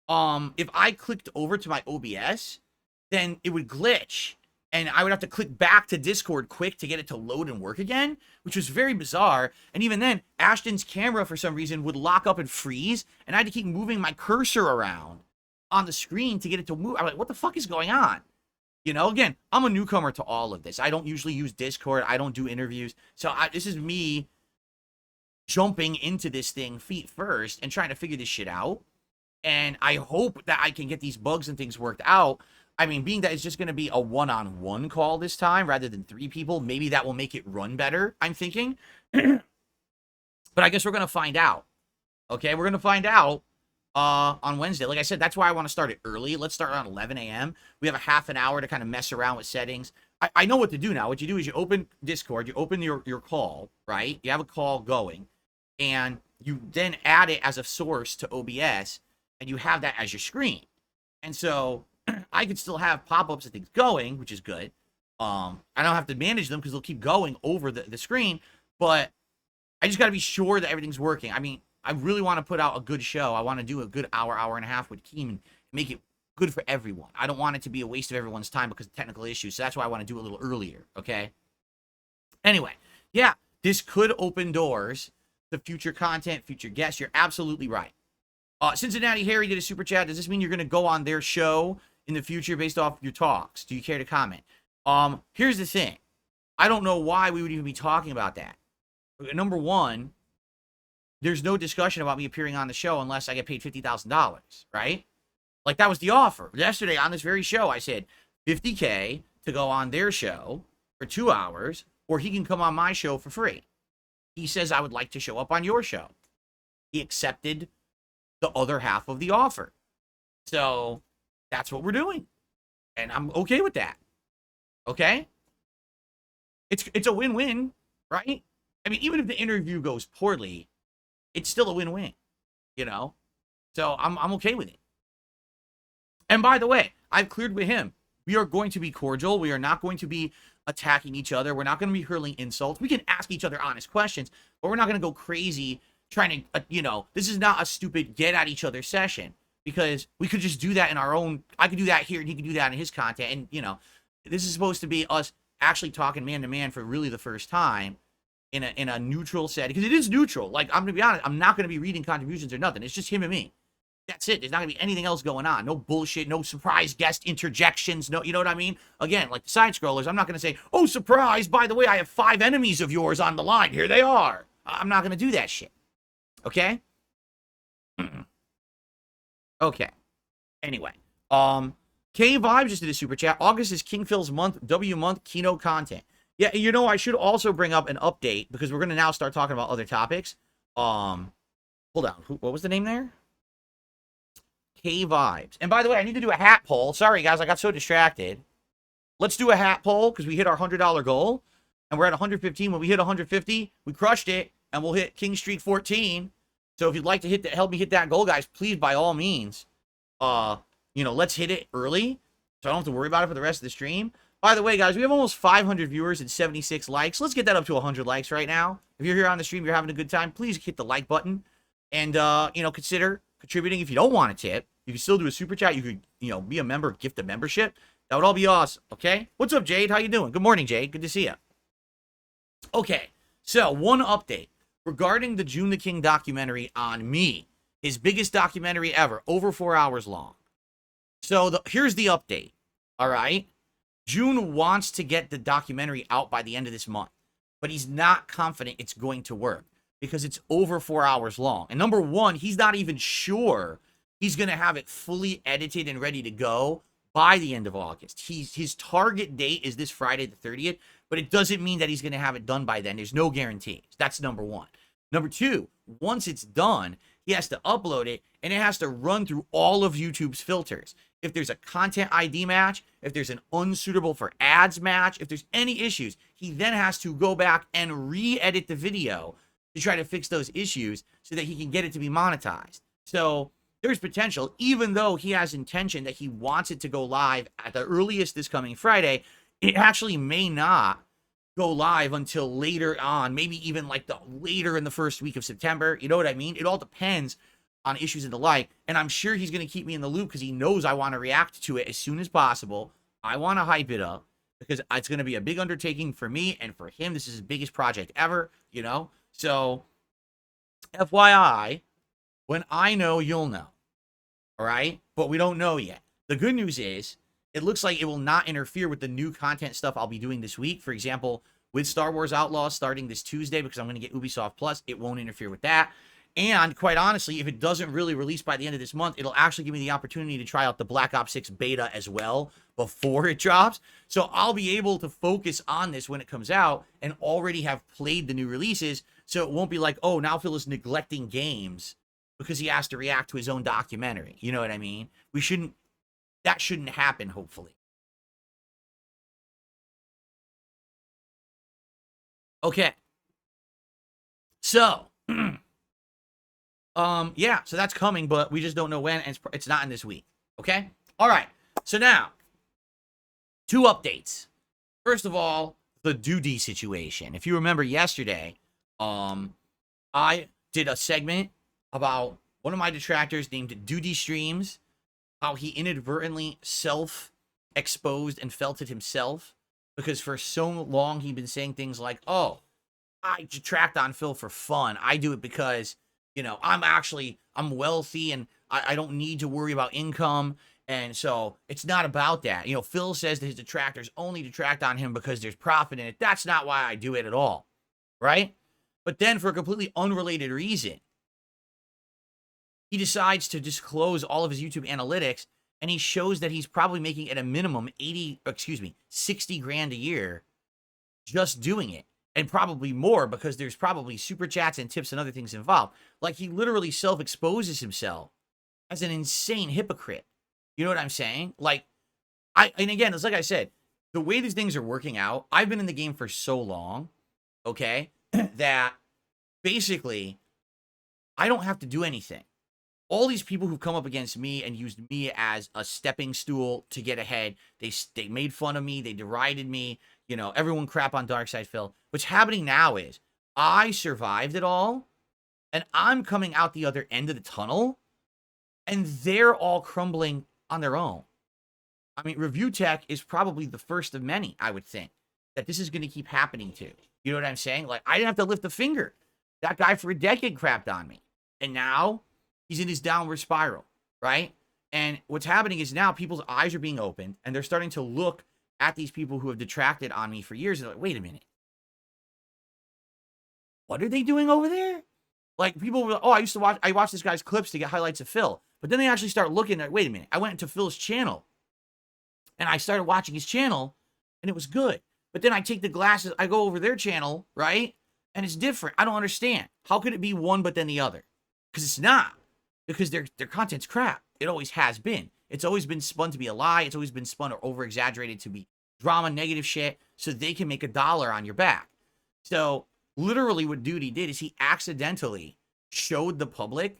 if I clicked over to my OBS, then it would glitch. And I would have to click back to Discord quick to get it to load and work again, which was very bizarre. And even then, Ashton's camera, for some reason, would lock up and freeze. And I had to keep moving my cursor around on the screen to get it to move. I'm like, what the fuck is going on? You know, again, I'm a newcomer to all of this. I don't usually use Discord. I don't do interviews. So this is me jumping into this thing feet first and trying to figure this shit out. And I hope that I can get these bugs and things worked out. I mean, being that it's just going to be a one-on-one call this time rather than 3 people, maybe that will make it run better, I'm thinking. But I guess we're going to find out. Okay, we're going to find out on Wednesday. Like I said, that's why I want to start it early. Let's start around 11 a.m. We have a half an hour to kind of mess around with settings. I know what to do now. What you do is you open Discord, you open your call, right? You have a call going, and you then add it as a source to OBS, and you have that as your screen. And so I could still have pop-ups and things going, which is good. I don't have to manage them because they'll keep going over the screen, but I just got to be sure that everything's working. I mean, I really want to put out a good show. I want to do a good hour and a half with Keem and make it good for everyone. I don't want it to be a waste of everyone's time because of technical issues, so that's why I want to do it a little earlier, okay? Anyway, yeah, this could open doors to future content, future guests. You're absolutely right. Cincinnati Harry did a super chat. Does this mean you're going to go on their show in the future based off your talks? Do you care to comment? Here's the thing. I don't know why we would even be talking about that. Number one, there's no discussion about me appearing on the show unless I get paid $50,000, right? Like, that was the offer. Yesterday on this very show, I said $50K to go on their show for 2 hours, or he can come on my show for free. He says, I would like to show up on your show. He accepted the other half of the offer. So that's what we're doing. And I'm okay with that. Okay? It's a win-win, right? I mean, even if the interview goes poorly, it's still a win-win, you know? So I'm okay with it. And by the way, I've cleared with him. We are going to be cordial. We are not going to be attacking each other. We're not going to be hurling insults. We can ask each other honest questions, but we're not going to go crazy trying to, you know, this is not a stupid get at each other session, because we could just do that in our own, I could do that here and he could do that in his content. And, you know, this is supposed to be us actually talking man to man for really the first time in a neutral setting, because it is neutral. Like, I'm going to be honest, I'm not going to be reading contributions or nothing. It's just him and me. That's it. There's not going to be anything else going on. No bullshit, no surprise guest interjections. No, you know what I mean? Again, like the side scrollers, I'm not going to say, oh, surprise, by the way, I have 5 enemies of yours on the line. Here they are. I'm not going to do that shit. Okay? Okay. Anyway. K Vibes just did a super chat. August is King Phil's month, W month, keynote content. Yeah, you know, I should also bring up an update, because we're going to now start talking about other topics. Hold on. What was the name there? K Vibes. And by the way, I need to do a hat poll. Sorry, guys, I got so distracted. Let's do a hat poll, because we hit our $100 goal, and we're at 115. When we hit 150, we crushed it, and we'll hit King Streak 14. So if you'd like to help me hit that goal, guys, please, by all means, you know, let's hit it early, so I don't have to worry about it for the rest of the stream. By the way, guys, we have almost 500 viewers and 76 likes. Let's get that up to 100 likes right now. If you're here on the stream, you're having a good time, please hit the like button, and you know, consider contributing. If you don't want a tip, you can still do a super chat. You could, you know, be a member, gift a membership. That would all be awesome, okay? What's up, Jade? How you doing? Good morning, Jade. Good to see you. Okay, so one update regarding the Joon the King documentary on me. His biggest documentary ever, over 4 hours long. So here's the update, all right? Joon wants to get the documentary out by the end of this month, but he's not confident it's going to work because it's over 4 hours long. And number one, he's not even sure he's going to have it fully edited and ready to go by the end of August. His target date is this Friday the 30th, but it doesn't mean that he's going to have it done by then. There's no guarantees. That's number one. Number two, once it's done, he has to upload it, and it has to run through all of YouTube's filters. If there's a content ID match, if there's an unsuitable for ads match, if there's any issues, he then has to go back and re-edit the video to try to fix those issues so that he can get it to be monetized. So there's potential, even though he has intention that he wants it to go live at the earliest this coming Friday, it actually may not go live until later on, maybe even like later in the first week of September. You know what I mean? It all depends on issues and the like, and I'm sure he's going to keep me in the loop because he knows I want to react to it as soon as possible. I want to hype it up because it's going to be a big undertaking for me and for him. This is his biggest project ever, you know? So, FYI, when I know, you'll know, all right? But we don't know yet. The good news is, it looks like it will not interfere with the new content stuff I'll be doing this week. For example, with Star Wars Outlaws starting this Tuesday, because I'm going to get Ubisoft Plus, it won't interfere with that. And quite honestly, if it doesn't really release by the end of this month, it'll actually give me the opportunity to try out the Black Ops 6 beta as well before it drops. So I'll be able to focus on this when it comes out and already have played the new releases. So it won't be like, oh, now Phil is neglecting games because he has to react to his own documentary. You know what I mean? That shouldn't happen, hopefully. Okay. So, yeah, so that's coming, but we just don't know when, and it's not in this week. Okay? All right. So now, 2 updates. First of all, the Duty situation. If you remember yesterday, I did a segment about one of my detractors named Duty Streams, how he inadvertently self-exposed and felt it himself, because for so long he'd been saying things like, oh, I detract on Phil for fun. I do it because, you know, I'm wealthy and I don't need to worry about income. And so it's not about that. You know, Phil says that his detractors only detract on him because there's profit in it. That's not why I do it at all. Right? But then for a completely unrelated reason, he decides to disclose all of his YouTube analytics, and he shows that he's probably making at a minimum 60 grand a year just doing it. And probably more, because there's probably super chats and tips and other things involved. Like, he literally self-exposes himself as an insane hypocrite. You know what I'm saying? Like, and again, it's like I said, the way these things are working out, I've been in the game for so long, okay, that basically, I don't have to do anything. All these people who've come up against me and used me as a stepping stool to get ahead, they made fun of me, they derided me, you know, everyone crap on Darkside Phil. What's happening now is I survived it all, and I'm coming out the other end of the tunnel, and they're all crumbling on their own. I mean, Review Tech is probably the first of many, I would think, that this is going to keep happening to. You know what I'm saying? Like, I didn't have to lift a finger. That guy for a decade crapped on me. And now he's in his downward spiral, right? And what's happening is now people's eyes are being opened, and they're starting to look at these people who have detracted on me for years. And they're like, wait a minute. What are they doing over there? Like, people were like, oh, I watched this guy's clips to get highlights of Phil. But then they actually start looking at, wait a minute. I went into Phil's channel, and I started watching his channel, and it was good. But then I take the glasses, I go over their channel, right? And it's different. I don't understand. How could it be one but then the other? Because it's not. Because their content's crap. It always has been. It's always been spun to be a lie. It's always been spun or over-exaggerated to be drama, negative shit, so they can make $1 on your back. So literally what Duty did is he accidentally showed the public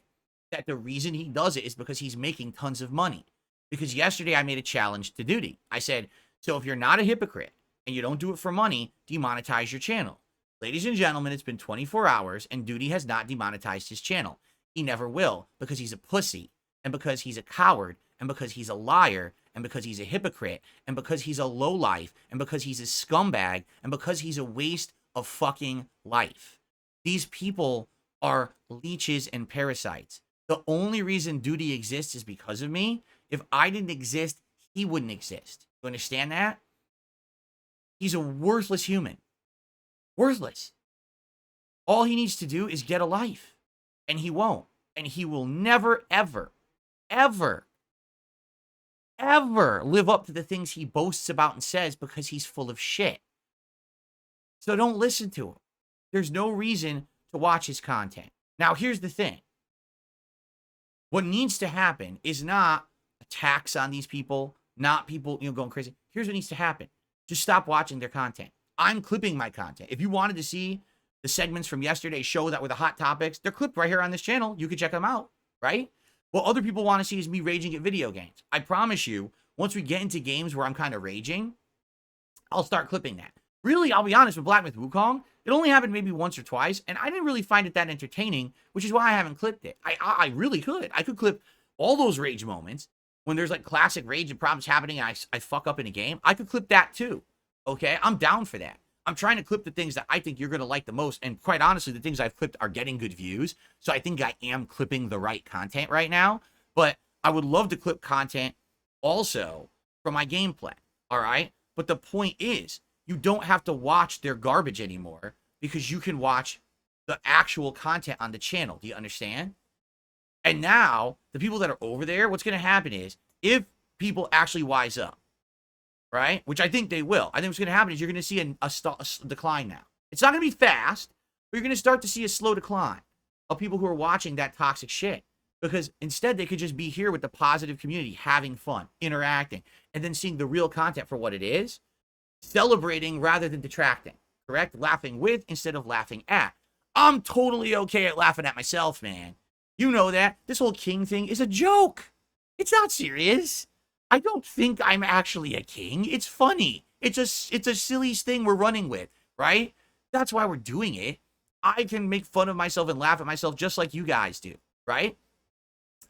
that the reason he does it is because he's making tons of money. Because yesterday I made a challenge to Duty. I said, so if you're not a hypocrite and you don't do it for money, demonetize your channel. Ladies and gentlemen, it's been 24 hours and Duty has not demonetized his channel. He never will, because he's a pussy, and because he's a coward, and because he's a liar, and because he's a hypocrite, and because he's a lowlife, and because he's a scumbag, and because he's a waste of fucking life. These people are leeches and parasites. The only reason Duty exists is because of me. If I didn't exist, he wouldn't exist. You understand that? He's a worthless human. Worthless. All he needs to do is get a life. And he won't. And he will never, ever, ever, ever live up to the things he boasts about and says, because he's full of shit. So don't listen to him. There's no reason to watch his content. Now, here's the thing. What needs to happen is not attacks on these people, not people, going crazy. Here's what needs to happen. Just stop watching their content. I'm clipping my content. If you wanted to see the segments from yesterday's show that were the hot topics, they're clipped right here on this channel. You can check them out, right? What other people want to see is me raging at video games. I promise you, once we get into games where I'm kind of raging, I'll start clipping that. Really, I'll be honest, with Black Myth Wukong, it only happened maybe once or twice, and I didn't really find it that entertaining, which is why I haven't clipped it. I really could. I could clip all those rage moments when there's like classic rage and problems happening and I fuck up in a game. I could clip that too, okay? I'm down for that. I'm trying to clip the things that I think you're going to like the most. And quite honestly, the things I've clipped are getting good views. So I think I am clipping the right content right now. But I would love to clip content also from my gameplay. All right. But the point is, you don't have to watch their garbage anymore, because you can watch the actual content on the channel. Do you understand? And now, the people that are over there, what's going to happen is, if people actually wise up, right? Which I think they will. I think what's going to happen is you're going to see a decline now. It's not going to be fast, but you're going to start to see a slow decline of people who are watching that toxic shit. Because instead, they could just be here with the positive community, having fun, interacting, and then seeing the real content for what it is, celebrating rather than detracting, correct? Laughing with instead of laughing at. I'm totally okay at laughing at myself, man. You know that. This whole king thing is a joke. It's not serious. I don't think I'm actually a king. It's funny. It's a silly thing we're running with, right? That's why we're doing it. I can make fun of myself and laugh at myself just like you guys do, right?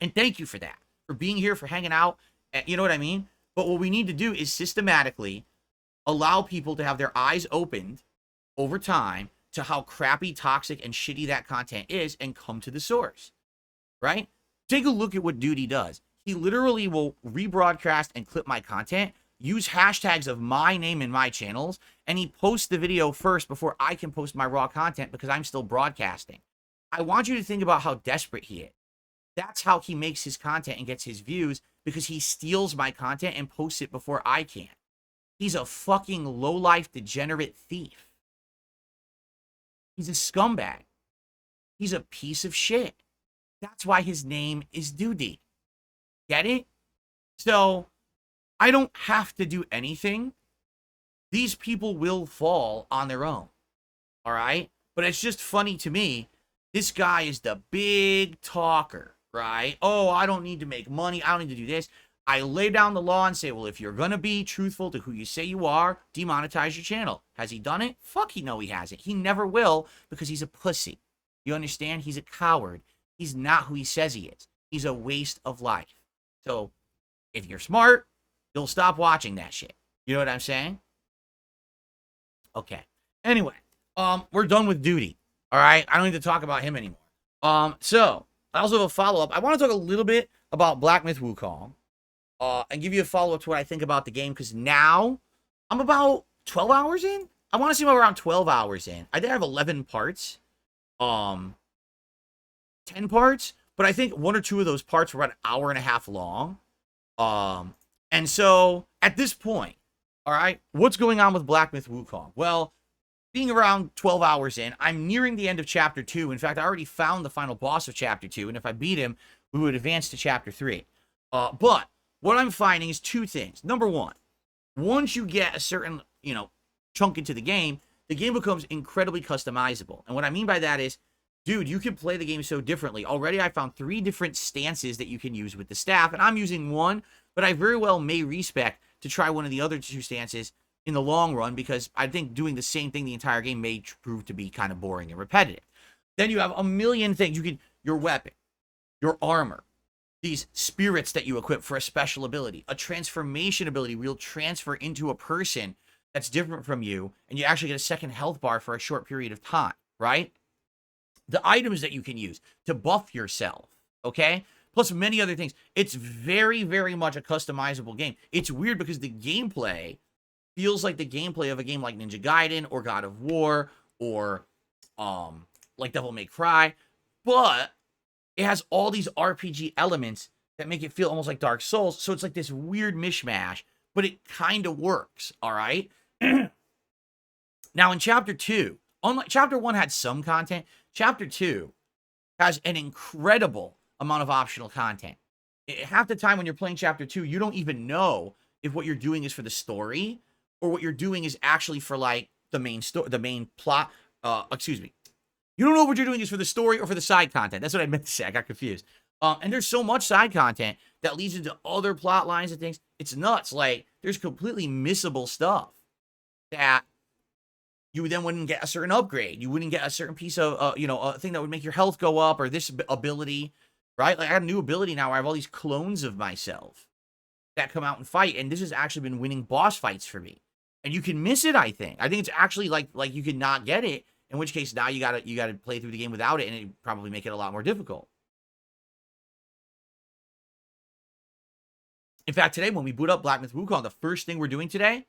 And thank you for that, for being here, for hanging out. You know what I mean? But what we need to do is systematically allow people to have their eyes opened over time to how crappy, toxic, and shitty that content is and come to the source, right? Take a look at what Duty does. He literally will rebroadcast and clip my content, use hashtags of my name in my channels, and he posts the video first before I can post my raw content because I'm still broadcasting. I want you to think about how desperate he is. That's how he makes his content and gets his views, because he steals my content and posts it before I can. He's a fucking low-life, degenerate thief. He's a scumbag. He's a piece of shit. That's why his name is Duty. Get it? So, I don't have to do anything. These people will fall on their own. All right? But it's just funny to me. This guy is the big talker, right? Oh, I don't need to make money. I don't need to do this. I lay down the law and say, well, if you're going to be truthful to who you say you are, demonetize your channel. Has he done it? Fuck, no, he hasn't. He never will, because he's a pussy. You understand? He's a coward. He's not who he says he is. He's a waste of life. So, if you're smart, you'll stop watching that shit. You know what I'm saying? Okay. Anyway, we're done with Duty. All right? I don't need to talk about him anymore. So, I also have a follow-up. I want to talk a little bit about Black Myth Wukong. And give you a follow-up to what I think about the game, because now I'm about 12 hours in. I want to see I'm around 12 hours in. I think I have 11 parts. 10 parts, but I think one or two of those parts were about an hour and a half long. And so at this point, all right, what's going on with Black Myth Wukong? Well, being around 12 hours in, I'm nearing the end of Chapter 2. In fact, I already found the final boss of Chapter 2, and if I beat him, we would advance to Chapter 3. But what I'm finding is two things. Number one, once you get a certain, chunk into the game becomes incredibly customizable. And what I mean by that is, dude, you can play the game so differently. Already I found 3 different stances that you can use with the staff, and I'm using one, but I very well may respec to try one of the other 2 stances in the long run, because I think doing the same thing the entire game may prove to be kind of boring and repetitive. Then you have a million things. Your weapon, your armor, these spirits that you equip for a special ability, a transformation ability where you'll transfer into a person that's different from you, and you actually get a second health bar for a short period of time, right? The items that you can use to buff yourself, okay? Plus many other things. It's very, very much a customizable game. It's weird because the gameplay feels like the gameplay of a game like Ninja Gaiden or God of War or like Devil May Cry, but it has all these RPG elements that make it feel almost like Dark Souls. So it's like this weird mishmash, but it kind of works, all right? Now, in Chapter 2, unlike Chapter 1 had some content, Chapter 2 has an incredible amount of optional content. Half the time when you're playing Chapter 2, you don't even know if what you're doing is for the story or what you're doing is actually for, like, the main plot. Excuse me. You don't know what you're doing is for the story or for the side content. That's what I meant to say. I got confused. And there's so much side content that leads into other plot lines and things. It's nuts. Like, there's completely missable stuff that you then wouldn't get a certain upgrade. You wouldn't get a certain piece of, a thing that would make your health go up, or this ability, right? Like, I have a new ability now where I have all these clones of myself that come out and fight. And this has actually been winning boss fights for me. And you can miss it, I think. I think it's actually like you could not get it. In which case, now you gotta play through the game without it, and it probably make it a lot more difficult. In fact, today when we boot up Black Myth Wukong, the first thing we're doing today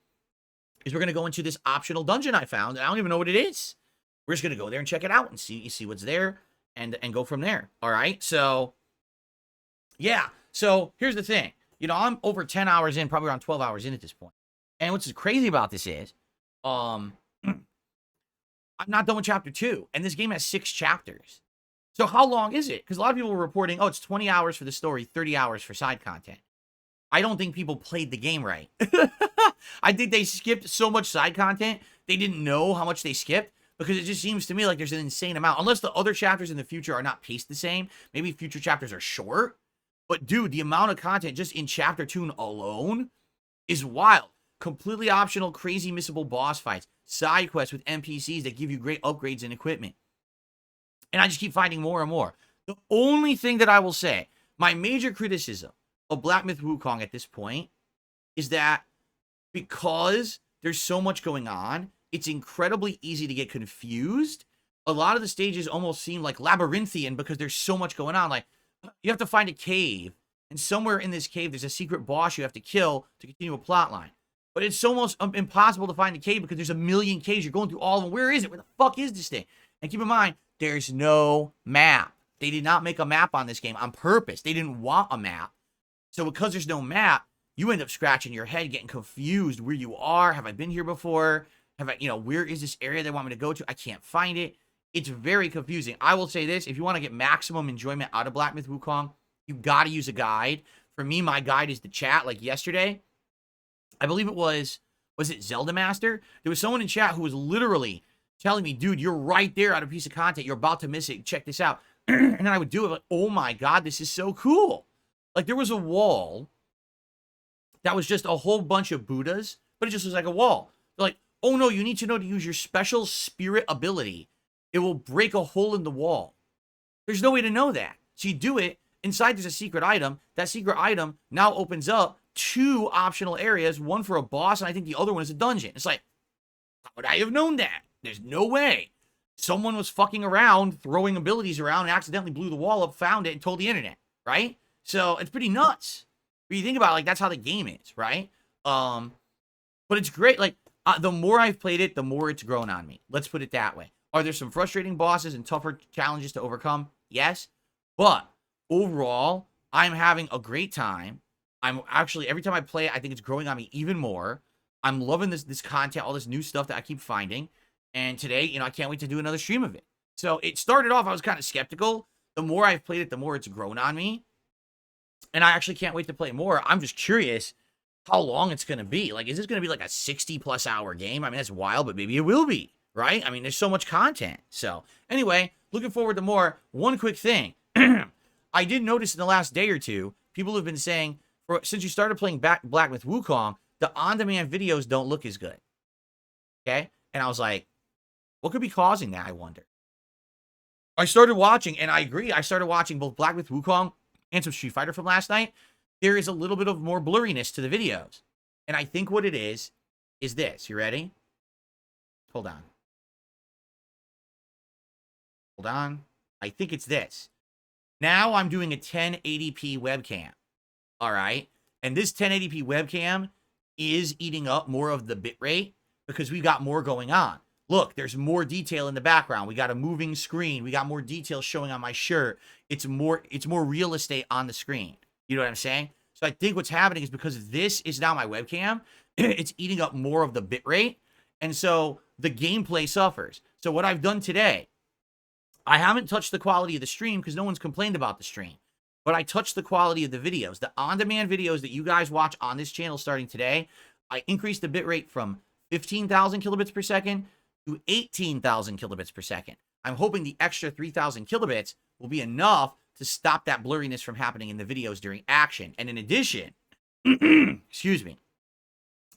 is we're gonna go into this optional dungeon I found, and I don't even know what it is. we're just gonna go there and check it out and see what's there and go from there. All right. So yeah. So here's the thing. You know, I'm over 10 hours in, probably around 12 hours in at this point. And what's crazy about this is, I'm not done with chapter 2, and this game has 6 chapters. So how long is it? Because a lot of people were reporting, oh, it's 20 hours for the story, 30 hours for side content. I don't think people played the game right. I think they skipped so much side content, they didn't know how much they skipped, because it just seems to me like there's an insane amount. Unless the other chapters in the future are not paced the same. Maybe future chapters are short. But dude, the amount of content just in chapter 2 alone is wild. Completely optional, crazy missable boss fights. Side quests with NPCs that give you great upgrades and equipment. And I just keep finding more and more. The only thing that I will say, my major criticism of Black Myth Wukong at this point is that because there's so much going on, it's incredibly easy to get confused. A lot of the stages almost seem like labyrinthian because there's so much going on. Like, you have to find a cave, and somewhere in this cave, there's a secret boss you have to kill to continue a plot line. But it's almost impossible to find a cave because there's a million caves. You're going through all of them. Where is it? Where the fuck is this thing? And keep in mind, there's no map. They did not make a map on this game on purpose. They didn't want a map. So because there's no map, you end up scratching your head, getting confused where you are. Have I been here before? Have I, where is this area they want me to go to? I can't find it. It's very confusing. I will say this, if you want to get maximum enjoyment out of Black Myth Wukong, you got to use a guide. For me, my guide is the chat. Like yesterday, I believe it was it Zelda Master? There was someone in chat who was literally telling me, dude, you're right there on a piece of content. You're about to miss it. Check this out. And then I would do it like, oh my God, this is so cool. Like there was a wall that was just a whole bunch of Buddhas, but it just was like a wall. They're like, oh no, you need to know to use your special spirit ability. It will break a hole in the wall. There's no way to know that. So you do it. Inside there's a secret item. That secret item now opens up 2 optional areas. One for a boss, and I think the other one is a dungeon. It's like, how would I have known that? There's no way. Someone was fucking around, throwing abilities around, and accidentally blew the wall up, found it, and told the internet, right? So it's pretty nuts. When you think about it, like, that's how the game is, right? But it's great. Like, the more I've played it, the more it's grown on me. Let's put it that way. Are there some frustrating bosses and tougher challenges to overcome? Yes. But overall, I'm having a great time. I'm actually, every time I play it, I think it's growing on me even more. I'm loving this content, all this new stuff that I keep finding. And today, I can't wait to do another stream of it. So it started off, I was kind of skeptical. The more I've played it, the more it's grown on me. And I actually can't wait to play more. I'm just curious how long it's going to be. Like, is this going to be like a 60+ hour game? I mean, that's wild, but maybe it will be. Right? I mean, there's so much content. So, anyway, looking forward to more. One quick thing. I did notice in the last day or two, people have been saying, since you started playing Black Myth Wukong, the on-demand videos don't look as good. Okay? And I was like, what could be causing that, I wonder? I started watching, and I agree. I started watching both Black Myth Wukong and some Street Fighter from last night. There is a little bit of more blurriness to the videos. And I think what it is this. You ready? Hold on. Hold on. I think it's this. Now I'm doing a 1080p webcam. All right. And this 1080p webcam is eating up more of the bitrate because we've got more going on. Look, there's more detail in the background. We got a moving screen. We got more detail showing on my shirt. It's more real estate on the screen. You know what I'm saying? So I think what's happening is because this is now my webcam, it's eating up more of the bitrate. And so the gameplay suffers. So what I've done today, I haven't touched the quality of the stream because no one's complained about the stream. But I touched the quality of the videos. The on-demand videos that you guys watch on this channel starting today, I increased the bitrate from 15,000 kilobits per second to 18,000 kilobits per second. I'm hoping the extra 3,000 kilobits will be enough to stop that blurriness from happening in the videos during action. And in addition, excuse me,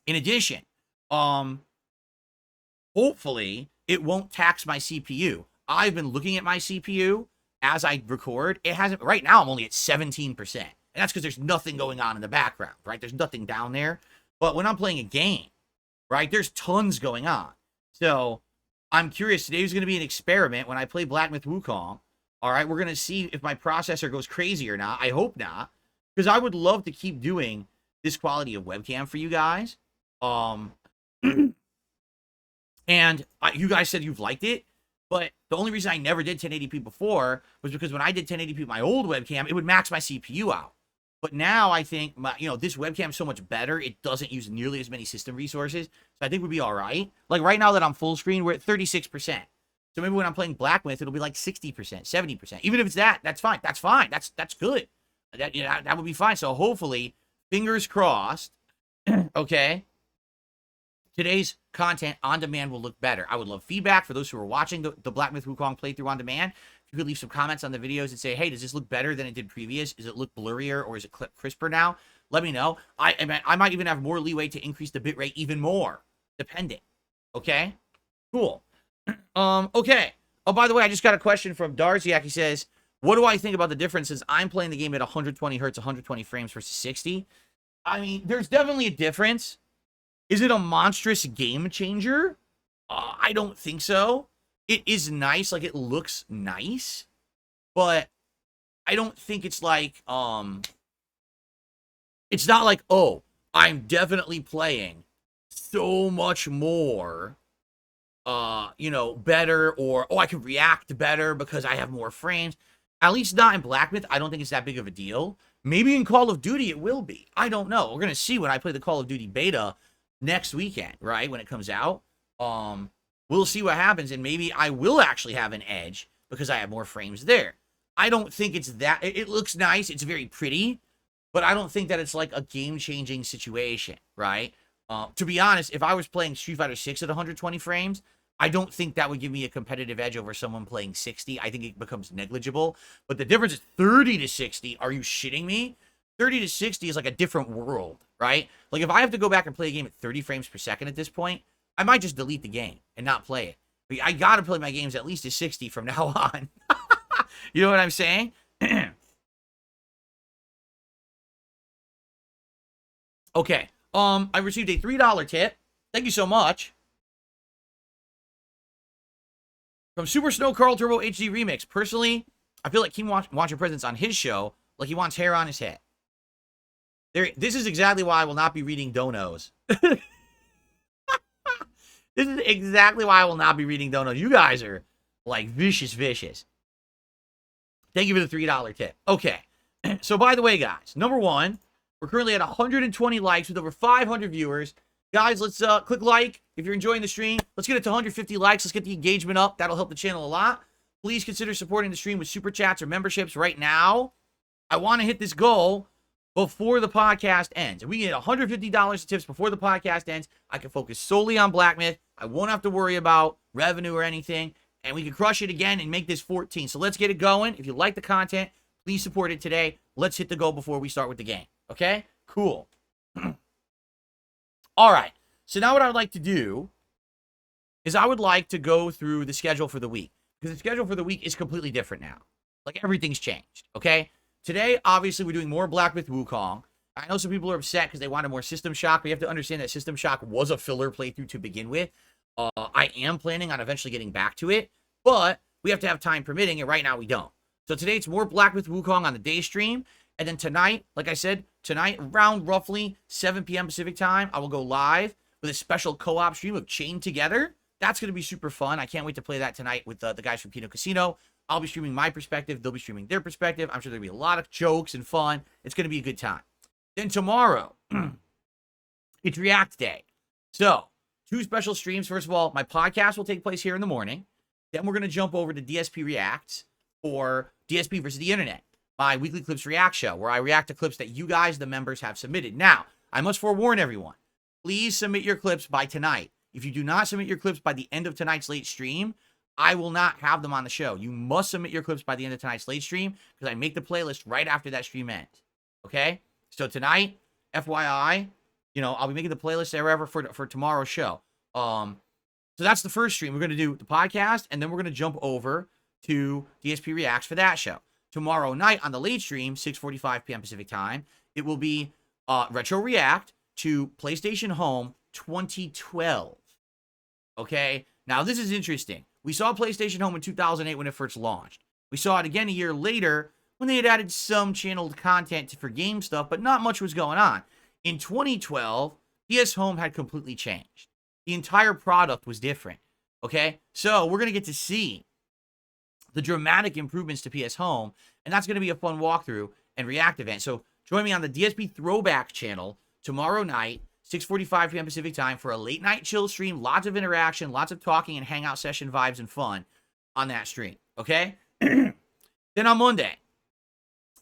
in addition, hopefully it won't tax my CPU. I've been looking at my CPU as I record. It hasn't, right now I'm only at 17%. And that's because there's nothing going on in the background, right? There's nothing down there. But when I'm playing a game, right, there's tons going on. So I'm curious. Today's going to be an experiment when I play Black Myth Wukong. All right, we're going to see if my processor goes crazy or not. I hope not, because I would love to keep doing this quality of webcam for you guys. And you guys said you've liked it. But the only reason I never did 1080p before was because when I did 1080p with my old webcam, it would max my CPU out. But now I think this webcam is so much better. It doesn't use nearly as many system resources. So I think we'll be all right. Like right now that I'm full screen, we're at 36%. So maybe when I'm playing Blacksmith, it'll be like 60%, 70%. Even if it's that, that's fine. That's fine. That's good. That would be fine. So hopefully, fingers crossed, okay, today's content on demand will look better. I would love feedback for those who are watching the Blacksmith Wukong playthrough on demand. If you could leave some comments on the videos and say, hey, does this look better than it did previous? Does it look blurrier or is it crisper now? Let me know. I might even have more leeway to increase the bitrate even more, depending. Okay? Cool. Okay. Oh, by the way, I just got a question from Darziak. He says, what do I think about the differences? I'm playing the game at 120 hertz, 120 frames versus 60. I mean, there's definitely a difference. Is it a monstrous game changer? I don't think so. It is nice, like it looks nice, but I don't think it's like, it's not like, oh, I'm definitely playing so much more, better, or, oh, I can react better because I have more frames. At least not in Blacksmith. I don't think it's that big of a deal. Maybe in Call of Duty it will be. I don't know. We're going to see when I play the Call of Duty beta next weekend, right? When it comes out. We'll see what happens, and maybe I will actually have an edge because I have more frames there. I don't think it's that. It looks nice. It's very pretty, but I don't think that it's like a game-changing situation, right? To be honest, if I was playing Street Fighter 6 at 120 frames, I don't think that would give me a competitive edge over someone playing 60. I think it becomes negligible. But the difference is 30 to 60. Are you shitting me? 30 to 60 is like a different world, right? Like if I have to go back and play a game at 30 frames per second at this point, I might just delete the game and not play it. But I gotta play my games at least at 60 from now on. You know what I'm saying? Okay. I received a $3 tip. Thank you so much. From Super Snow Carl Turbo HD Remix. Personally, I feel like Keem wants your presence on his show like he wants hair on his head. This is exactly why I will not be reading donos. This is exactly why I will not be reading donos. You guys are, like, vicious. Thank you for the $3 tip. Okay. So, by the way, guys, number one, we're currently at 120 likes with over 500 viewers. Guys, let's click like if you're enjoying the stream. Let's get it to 150 likes. Let's get the engagement up. That'll help the channel a lot. Please consider supporting the stream with super chats or memberships right now. I want to hit this goal before the podcast ends. If we get $150 of tips before the podcast ends, I can focus solely on Blacksmith. I won't have to worry about revenue or anything, and we can crush it again and make this 14. So let's get it going. If you like the content, please support it today. Let's hit the goal before we start with the game. Okay? Cool. All right. So now what I would like to do is I would like to go through the schedule for the week, because the schedule for the week is completely different now. Like, everything's changed, okay? Today, obviously, we're doing more Blacksmith Wukong. I know some people are upset because they wanted more System Shock, but you have to understand that System Shock was a filler playthrough to begin with. I am planning on eventually getting back to it, but we have to have time permitting, and right now we don't. So today, it's more Blacksmith Wukong on the day stream, and then tonight, like I said, tonight, around roughly 7 p.m. Pacific time, I will go live with a special co-op stream of Chained Together. That's going to be super fun. I can't wait to play that tonight with the guys from Kino Casino. I'll be streaming my perspective. They'll be streaming their perspective. I'm sure there'll be a lot of jokes and fun. It's going to be a good time. Then tomorrow, it's React Day. So, 2 special streams. First of all, my podcast will take place here in the morning. Then we're going to jump over to DSP Reacts for DSP versus the Internet, my weekly clips react show, where I react to clips that you guys, the members, have submitted. Now, I must forewarn everyone. Please submit your clips by tonight. If you do not submit your clips by the end of tonight's late stream, I will not have them on the show. You must submit your clips by the end of tonight's late stream, because I make the playlist right after that stream ends. Okay? So tonight, FYI, I'll be making the playlist wherever for tomorrow's show. So that's the first stream. We're going to do the podcast, and then we're going to jump over to DSP Reacts for that show. Tomorrow night on the late stream, 6:45 p.m. Pacific time, it will be Retro React to PlayStation Home 2012. Okay? Now, this is interesting. We saw PlayStation Home in 2008 when it first launched. We saw it again a year later when they had added some channeled content for game stuff, but not much was going on. In 2012, PS Home had completely changed. The entire product was different. Okay? So we're going to get to see the dramatic improvements to PS Home, and that's going to be a fun walkthrough and react event. So join me on the DSP Throwback channel tomorrow night, 6:45 p.m. Pacific time, for a late night chill stream. Lots of interaction, lots of talking and hangout session vibes and fun on that stream. Okay? Then on Monday,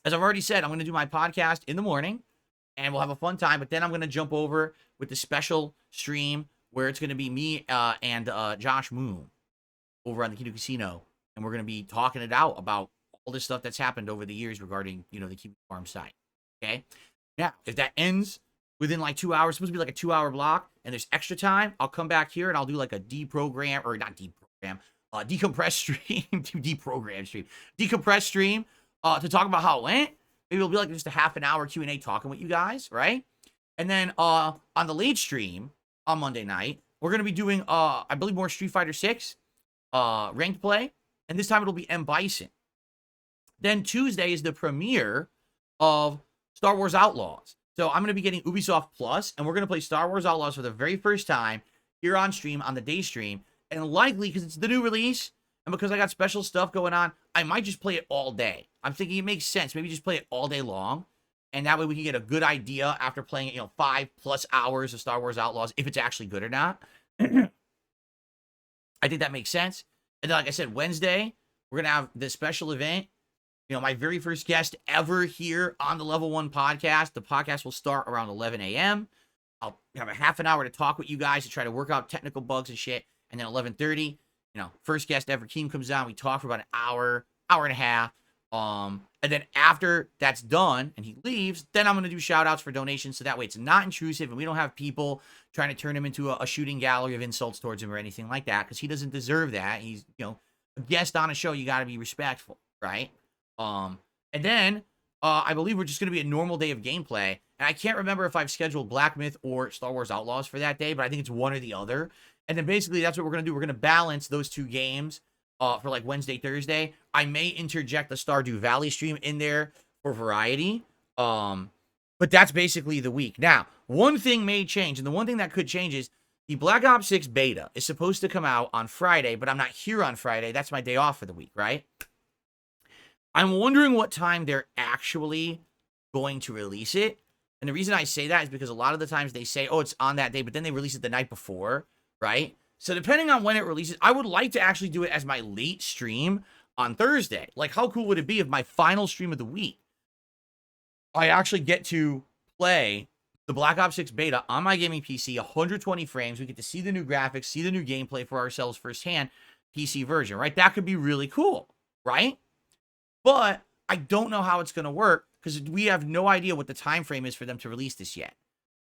as I've already said, I'm going to do my podcast in the morning, and we'll have a fun time. But then I'm going to jump over with the special stream where it's going to be me and Josh Moon over on the Kino Casino. And we're going to be talking it out about all this stuff that's happened over the years regarding, the Keem Farm site. Okay? Now, if that ends within like 2 hours, it's supposed to be like a 2-hour block, and there's extra time, I'll come back here and I'll do like a decompress stream, decompress stream to talk about how it went. Maybe it'll be like just a half an hour Q&A talking with you guys, right? And then on the late stream on Monday night, we're going to be doing, I believe, more Street Fighter 6 ranked play. And this time it'll be M. Bison. Then Tuesday is the premiere of Star Wars Outlaws. So I'm going to be getting Ubisoft Plus, and we're going to play Star Wars Outlaws for the very first time here on stream, on the day stream. And likely, because it's the new release, and because I got special stuff going on, I might just play it all day. I'm thinking it makes sense. Maybe just play it all day long. And that way we can get a good idea after playing it, 5+ hours of Star Wars Outlaws, if it's actually good or not. I think that makes sense. And then, like I said, Wednesday, we're going to have this special event. My very first guest ever here on the Level 1 podcast. The podcast will start around 11 a.m. I'll have a half an hour to talk with you guys to try to work out technical bugs and shit. And then 11:30, first guest ever, Keem, comes on. We talk for about an hour and a half. And then after that's done and he leaves, then I'm going to do shout outs for donations. So that way it's not intrusive and we don't have people trying to turn him into a shooting gallery of insults towards him or anything like that, because he doesn't deserve that. He's, a guest on a show. You got to be respectful, right? And then I believe we're just going to be a normal day of gameplay. And I can't remember if I've scheduled Black Myth or Star Wars Outlaws for that day, but I think it's one or the other. And then basically that's what we're going to do. We're going to balance those two games for like Wednesday, Thursday. I may interject the Stardew Valley stream in there for variety. But that's basically the week. Now, one thing may change, and the one thing that could change is the Black Ops 6 beta is supposed to come out on Friday, but I'm not here on Friday. That's my day off for the week, right? I'm wondering what time they're actually going to release it. And the reason I say that is because a lot of the times they say, oh, it's on that day, but then they release it the night before, right? So depending on when it releases, I would like to actually do it as my late stream on Thursday. Like, how cool would it be if my final stream of the week, I actually get to play the Black Ops 6 beta on my gaming PC, 120 frames. We get to see the new graphics, see the new gameplay for ourselves firsthand, PC version, right? That could be really cool, right? But I don't know how it's going to work because we have no idea what the time frame is for them to release this yet.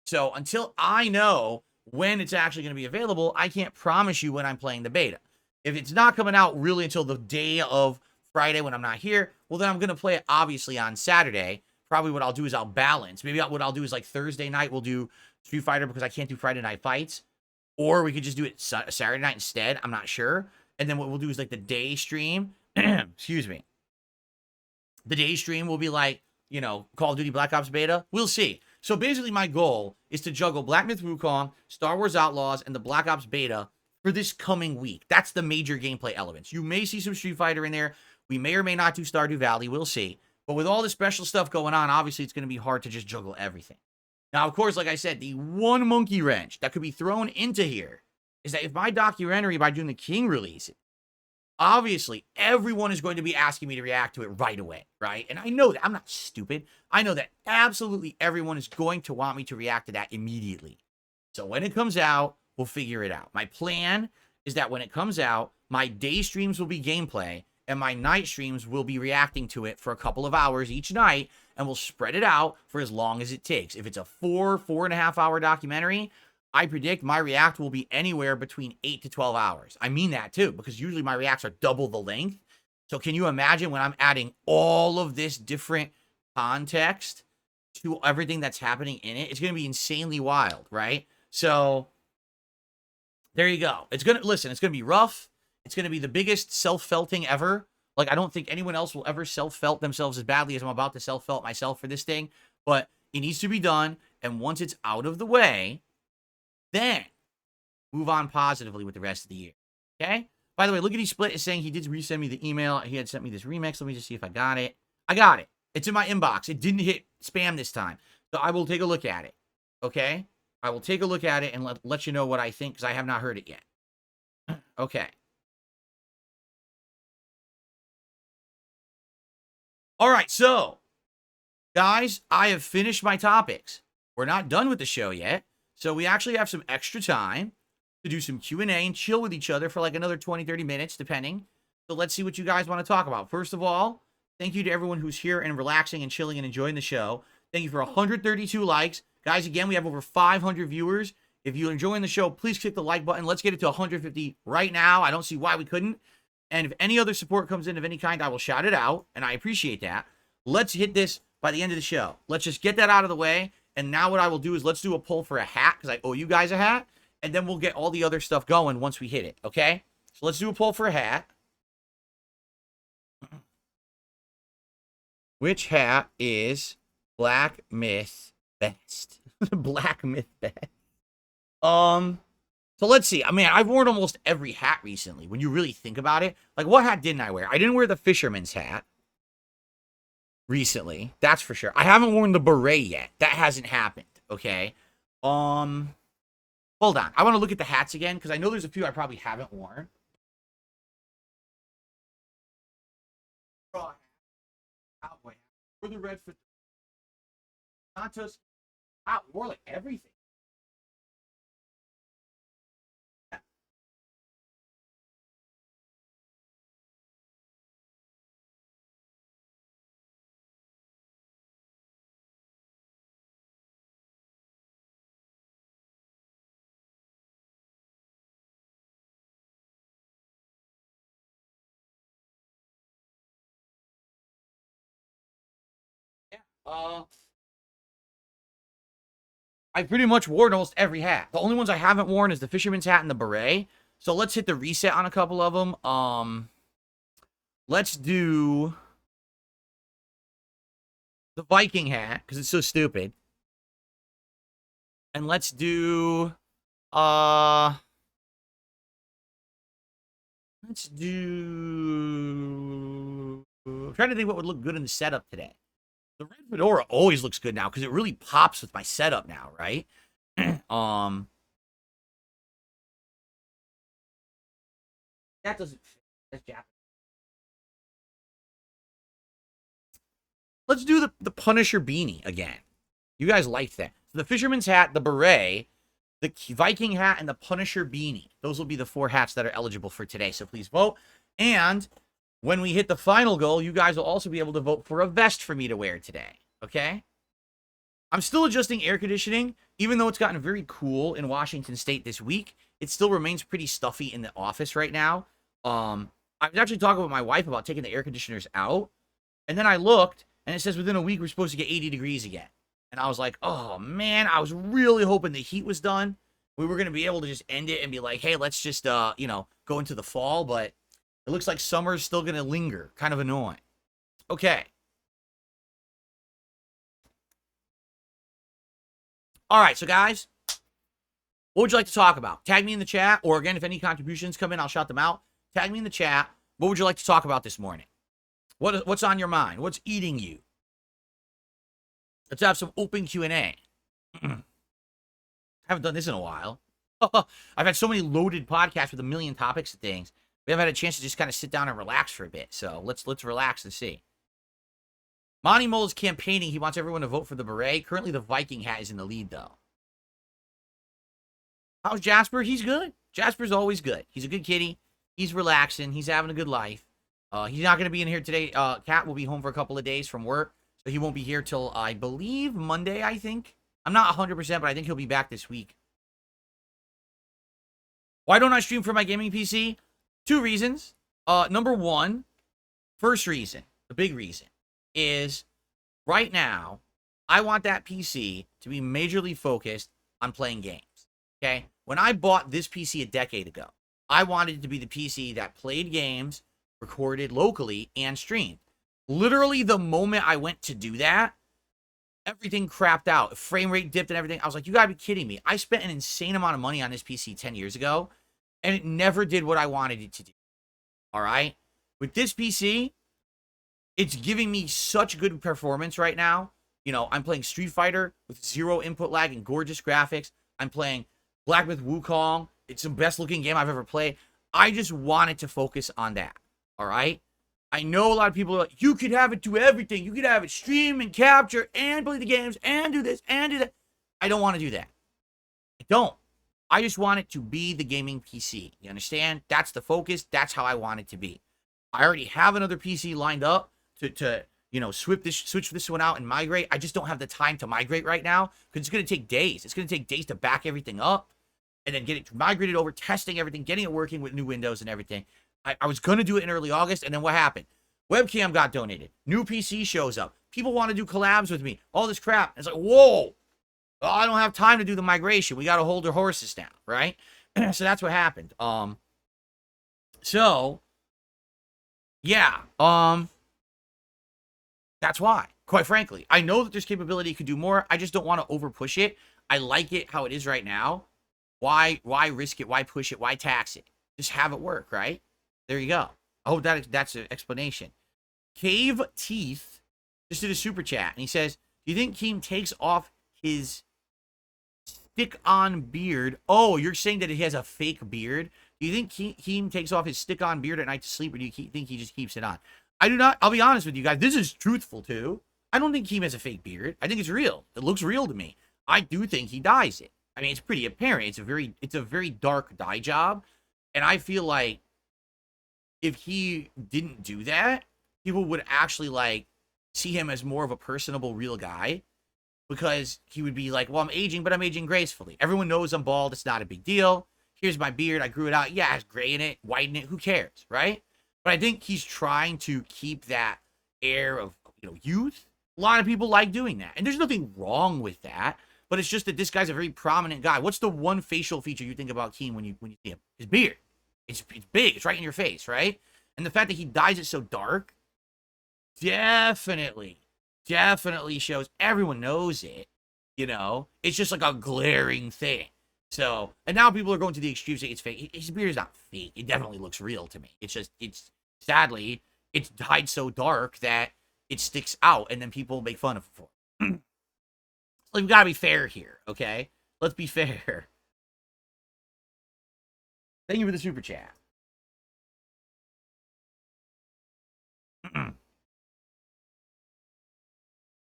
So until I know when it's actually going to be available, I can't promise you when I'm playing the beta. If it's not coming out really until the day of Friday when I'm not here, well, then I'm going to play it obviously on Saturday. Probably what I'll do is I'll balance. Maybe what I'll do is like Thursday night we'll do Street Fighter because I can't do Friday night fights. Or we could just do it Saturday night instead. I'm not sure. And then what we'll do is like the day stream. Excuse me. The day stream will be like, Call of Duty Black Ops beta. We'll see. So basically my goal is to juggle Black Myth Wukong, Star Wars Outlaws, and the Black Ops beta for this coming week. That's the major gameplay elements. You may see some Street Fighter in there. We may or may not do Stardew Valley. We'll see. But with all the special stuff going on, obviously it's going to be hard to just juggle everything. Now, of course, like I said, the one monkey wrench that could be thrown into here is that if my documentary by doing the King releases, obviously everyone is going to be asking me to react to it right away, right? And I know that. I'm not stupid. I know that absolutely everyone is going to want me to react to that immediately. So when it comes out, we'll figure it out. My plan is that when it comes out, my day streams will be gameplay, and my night streams will be reacting to it for a couple of hours each night, and we'll spread it out for as long as it takes. If it's a 4.5 hour documentary, I predict my react will be anywhere between 8 to 12 hours. I mean that too, because usually my reacts are double the length. So can you imagine when I'm adding all of this different context to everything that's happening in it? It's going to be insanely wild, right? So there you go. It's going to be rough. It's going to be the biggest self-felting ever. Like, I don't think anyone else will ever self-felt themselves as badly as I'm about to self-felt myself for this thing. But it needs to be done. And once it's out of the way, then move on positively with the rest of the year. Okay? By the way, Look at He Split is saying he did resend me the email. He had sent me this remix. Let me just see if I got it. I got it. It's in my inbox. It didn't hit spam this time. So I will take a look at it. Okay? I will take a look at it and let you know what I think because I have not heard it yet. Okay. All right, so, guys, I have finished my topics. We're not done with the show yet, so we actually have some extra time to do some Q&A and chill with each other for like another 20, 30 minutes, depending. So let's see what you guys want to talk about. First of all, thank you to everyone who's here and relaxing and chilling and enjoying the show. Thank you for 132 likes. Guys, again, we have over 500 viewers. If you're enjoying the show, please click the like button. Let's get it to 150 right now. I don't see why we couldn't. And if any other support comes in of any kind, I will shout it out, and I appreciate that. Let's hit this by the end of the show. Let's just get that out of the way. And now what I will do is let's do a poll for a hat, because I owe you guys a hat. And then we'll get all the other stuff going once we hit it, okay? So let's do a poll for a hat. Which hat is Black Myth best? Black Myth best. So let's see. I mean, I've worn almost every hat recently. When you really think about it, like what hat didn't I wear? I didn't wear the fisherman's hat recently. That's for sure. I haven't worn the beret yet. That hasn't happened. Okay. Hold on. I want to look at the hats again because I know there's a few I probably haven't worn. Cowboy hat. Or the red foot. Not just. I wore like everything. I pretty much worn almost every hat. The only ones I haven't worn is the fisherman's hat and the beret. So let's hit the reset on a couple of them. Let's do the Viking hat because it's so stupid. And let's do I'm trying to think what would look good in the setup today. The red fedora always looks good now because it really pops with my setup now, right? That doesn't fit. That's Japanese. Let's do the Punisher beanie again. You guys liked that. So the fisherman's hat, the beret, the Viking hat, and the Punisher beanie. Those will be the 4 hats that are eligible for today. So please vote. And when we hit the final goal, you guys will also be able to vote for a vest for me to wear today. Okay? I'm still adjusting air conditioning. Even though it's gotten very cool in Washington State this week, it still remains pretty stuffy in the office right now. I was actually talking with my wife about taking the air conditioners out. And then I looked, and it says within a week we're supposed to get 80 degrees again. And I was like, oh, man, I was really hoping the heat was done. We were going to be able to just end it and be like, hey, let's just, go into the fall. But it looks like summer's still going to linger. Kind of annoying. Okay. All right, so guys, what would you like to talk about? Tag me in the chat, or again, if any contributions come in, I'll shout them out. Tag me in the chat. What would you like to talk about this morning? What's on your mind? What's eating you? Let's have some open Q&A. Haven't done this in a while. I've had so many loaded podcasts with a million topics and things. We haven't had a chance to just kind of sit down and relax for a bit. So let's relax and see. Monty Mole is campaigning. He wants everyone to vote for the beret. Currently, the Viking hat is in the lead, though. How's Jasper? He's good. Jasper's always good. He's a good kitty. He's relaxing. He's having a good life. He's not going to be in here today. Cat will be home for a couple of days from work. So he won't be here till, I believe, Monday, I think. I'm not 100%, but I think he'll be back this week. Why don't I stream from my gaming PC? 2 reasons. Number 1, first reason, the big reason, is right now, I want that PC to be majorly focused on playing games. Okay? When I bought this PC a decade ago, I wanted it to be the PC that played games, recorded locally, and streamed. Literally, the moment I went to do that, everything crapped out. Frame rate dipped and everything. I was like, you gotta be kidding me. I spent an insane amount of money on this PC 10 years ago, and it never did what I wanted it to do. All right? With this PC, it's giving me such good performance right now. You know, I'm playing Street Fighter with 0 input lag and gorgeous graphics. I'm playing Black Myth Wukong. It's the best looking game I've ever played. I just wanted to focus on that. All right? I know a lot of people are like, you could have it do everything. You could have it stream and capture and play the games and do this and do that. I don't want to do that. I don't. I just want it to be the gaming PC. You understand? That's the focus. That's how I want it to be. I already have another PC lined up to you know, switch this one out and migrate. I just don't have the time to migrate right now because it's going to take days. It's going to take days to back everything up and then get it migrated over, testing everything, getting it working with new Windows and everything. I was going to do it in early August, and then what happened? Webcam got donated. New PC shows up. People want to do collabs with me. All this crap. It's like, whoa. Oh, I don't have time to do the migration. We got to hold our horses down, right? So that's what happened. So, yeah. That's why, quite frankly. I know that there's capability to do more. I just don't want to over push it. I like it how it is right now. Why risk it? Why push it? Why tax it? Just have it work, right? There you go. I hope that's an explanation. Cave Teeth just did a super chat, and he says, do you think Keem takes off his stick-on beard? Oh, you're saying that he has a fake beard? Do you think Keem takes off his stick-on beard at night to sleep, or do you think he just keeps it on? I do not. I'll be honest with you guys. This is truthful, too. I don't think Keem has a fake beard. I think it's real. It looks real to me. I do think he dyes it. I mean, it's pretty apparent. It's a very dark dye job, and I feel like if he didn't do that, people would actually, like, see him as more of a personable, real guy, because he would be like, well, I'm aging, but I'm aging gracefully. Everyone knows I'm bald. It's not a big deal. Here's my beard. I grew it out. Yeah, it's gray in it, white in it. Who cares, right? But I think he's trying to keep that air of, you know, youth. A lot of people like doing that, and there's nothing wrong with that, but it's just that this guy's a very prominent guy. What's the one facial feature you think about Keem when you see him? His beard. It's big. It's right in your face, right? And the fact that he dyes it so dark definitely shows everyone knows it, you know? It's just like a glaring thing. So, and now people are going to the extreme saying it's fake. His beard is not fake. It definitely looks real to me. It's just, sadly, it's dyed so dark that it sticks out, and then people make fun of it for it. So we've got to be fair here, okay? Let's be fair. Thank you for the super chat.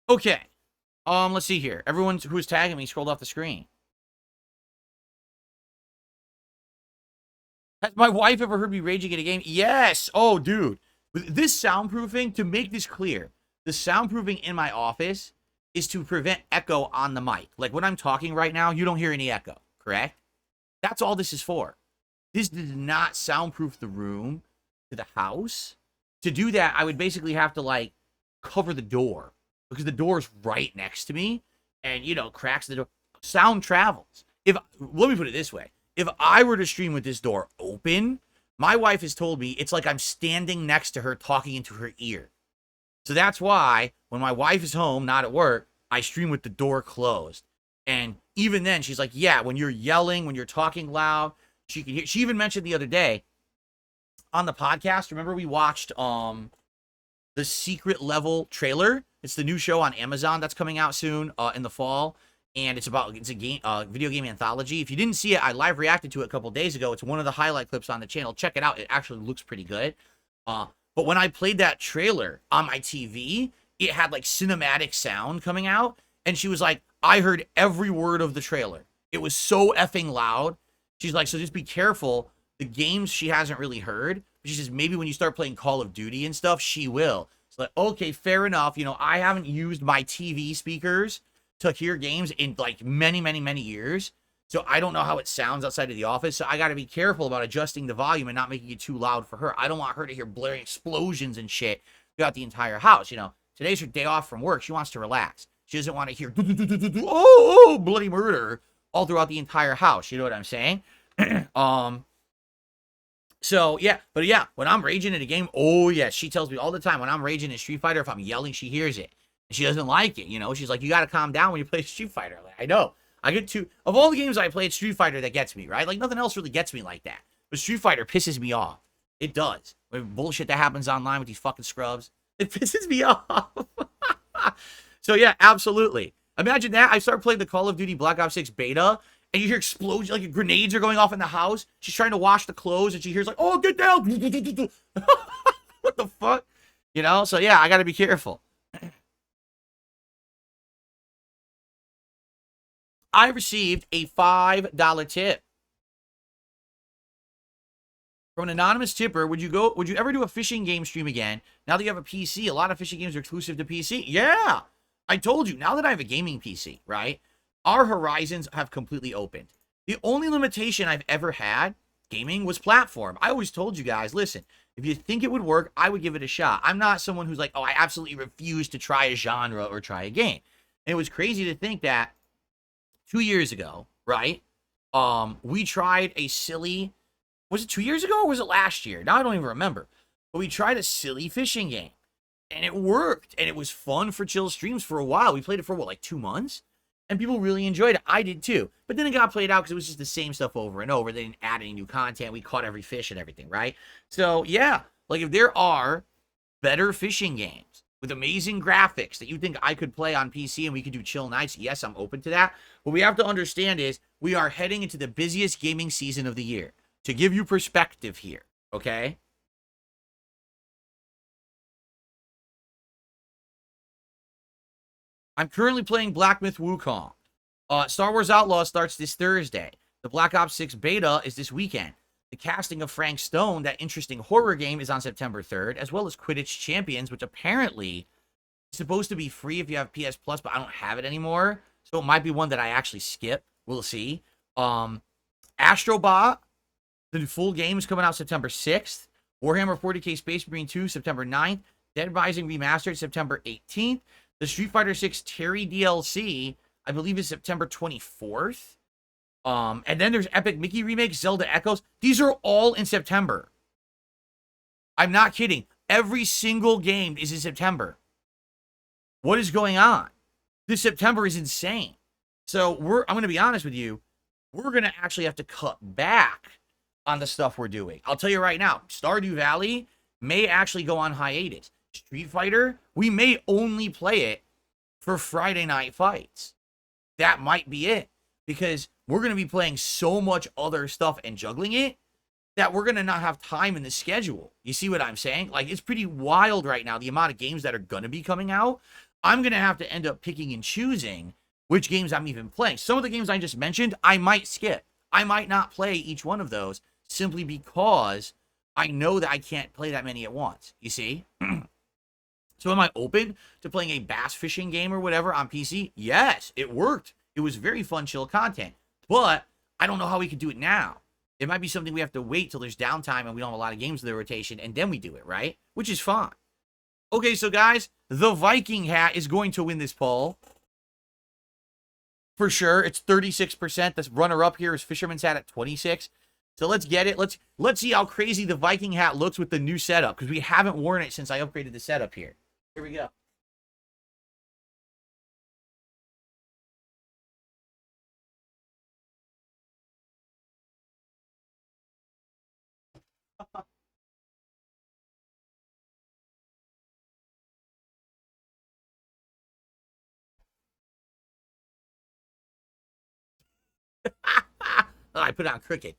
Okay. Let's see here. Everyone who's tagging me scrolled off the screen. Has my wife ever heard me raging at a game? Yes. Oh, dude. This soundproofing, to make this clear, the soundproofing in my office is to prevent echo on the mic. Like when I'm talking right now, you don't hear any echo, correct? That's all this is for. This does not soundproof the room to the house. To do that, I would basically have to, like, cover the door, because the door is right next to me, and, you know, cracks the door. Sound travels. Let me put it this way. If I were to stream with this door open, my wife has told me it's like I'm standing next to her talking into her ear. So that's why when my wife is home, not at work, I stream with the door closed. And even then, she's like, yeah, when you're yelling, when you're talking loud, she can hear. She even mentioned the other day on the podcast, remember we watched the Secret Level trailer? It's the new show on Amazon that's coming out soon in the fall. And it's a game, video game anthology. If you didn't see it, I live reacted to it a couple days ago. It's one of the highlight clips on the channel. Check it out. It actually looks pretty good. But when I played that trailer on my TV, it had like cinematic sound coming out. And she was like, I heard every word of the trailer. It was so effing loud. She's like, so just be careful. The games she hasn't really heard. She says, maybe when you start playing Call of Duty and stuff, she will. It's like, okay, fair enough. You know, I haven't used my TV speakers to hear games in like many years. So I don't know how it sounds outside of the office. So I got to be careful about adjusting the volume and not making it too loud for her. I don't want her to hear blaring explosions and shit throughout the entire house. You know, today's her day off from work. She wants to relax. She doesn't want to hear oh, bloody murder all throughout the entire house. You know what I'm saying? So yeah, but yeah, when I'm raging in a game, oh yeah, she tells me all the time when I'm raging in Street Fighter, if I'm yelling, she hears it. She doesn't like it, you know? She's like, you got to calm down when you play Street Fighter. Like, I know. I get to, of all the games I played, Street Fighter that gets me, right? Like, nothing else really gets me like that. But Street Fighter pisses me off. It does. Bullshit that happens online with these fucking scrubs. It pisses me off. So yeah, absolutely. Imagine that. I start playing the Call of Duty Black Ops 6 beta, and you hear explosions, like grenades are going off in the house. She's trying to wash the clothes, and she hears like, "Oh, get down!" What the fuck? You know? So yeah, I got to be careful. I received a $5 tip from an anonymous tipper. Would you ever do a fishing game stream again? Now that you have a PC, a lot of fishing games are exclusive to PC. Yeah. I told you, now that I have a gaming PC, right? Our horizons have completely opened. The only limitation I've ever had gaming was platform. I always told you guys, listen, if you think it would work, I would give it a shot. I'm not someone who's like, oh, I absolutely refuse to try a genre or try a game. And it was crazy to think that 2 years ago, right? We tried a silly, was it 2 years ago or was it last year? Now I don't even remember. But we tried a silly fishing game. And it worked. And it was fun for chill streams for a while. We played it for, what, like 2 months? And people really enjoyed it. I did too. But then it got played out because it was just the same stuff over and over. They didn't add any new content. We caught every fish and everything, right? So, yeah. Like, if there are better fishing games with amazing graphics that you think I could play on PC and we could do chill nights, yes, I'm open to that. What we have to understand is we are heading into the busiest gaming season of the year. To give you perspective here, okay? I'm currently playing Black Myth Wukong. Star Wars Outlaw starts this Thursday. The Black Ops 6 beta is this weekend. The casting of Frank Stone, that interesting horror game, is on September 3rd, as well as Quidditch Champions, which apparently is supposed to be free if you have PS Plus, but I don't have it anymore. So it might be one that I actually skip. We'll see. Astrobot, the full game, is coming out September 6th. Warhammer 40k Space Marine 2, September 9th. Dead Rising Remastered, September 18th. The Street Fighter 6 Terry DLC, I believe, is September 24th. And then there's Epic Mickey Remake, Zelda Echoes. These are all in September. I'm not kidding. Every single game is in September. What is going on? This September is insane. So I'm going to be honest with you. We're going to actually have to cut back on the stuff we're doing. I'll tell you right now, Stardew Valley may actually go on hiatus. Street Fighter, we may only play it for Friday night fights. That might be it. Because we're going to be playing so much other stuff and juggling it that we're going to not have time in the schedule. You see what I'm saying? Like, it's pretty wild right now, the amount of games that are going to be coming out. I'm going to have to end up picking and choosing which games I'm even playing. Some of the games I just mentioned, I might skip. I might not play each one of those simply because I know that I can't play that many at once. You see? So am I open to playing a bass fishing game or whatever on PC? Yes, it worked. It was very fun, chill content. But I don't know how we could do it now. It might be something we have to wait till there's downtime and we don't have a lot of games in the rotation, and then we do it, right? Which is fine. Okay, so guys, the Viking hat is going to win this poll. For sure. It's 36%. The runner-up here is Fisherman's hat at 26%. So let's get it. Let's see how crazy the Viking hat looks with the new setup, because we haven't worn it since I upgraded the setup here. Here we go. Oh, I put it on crooked.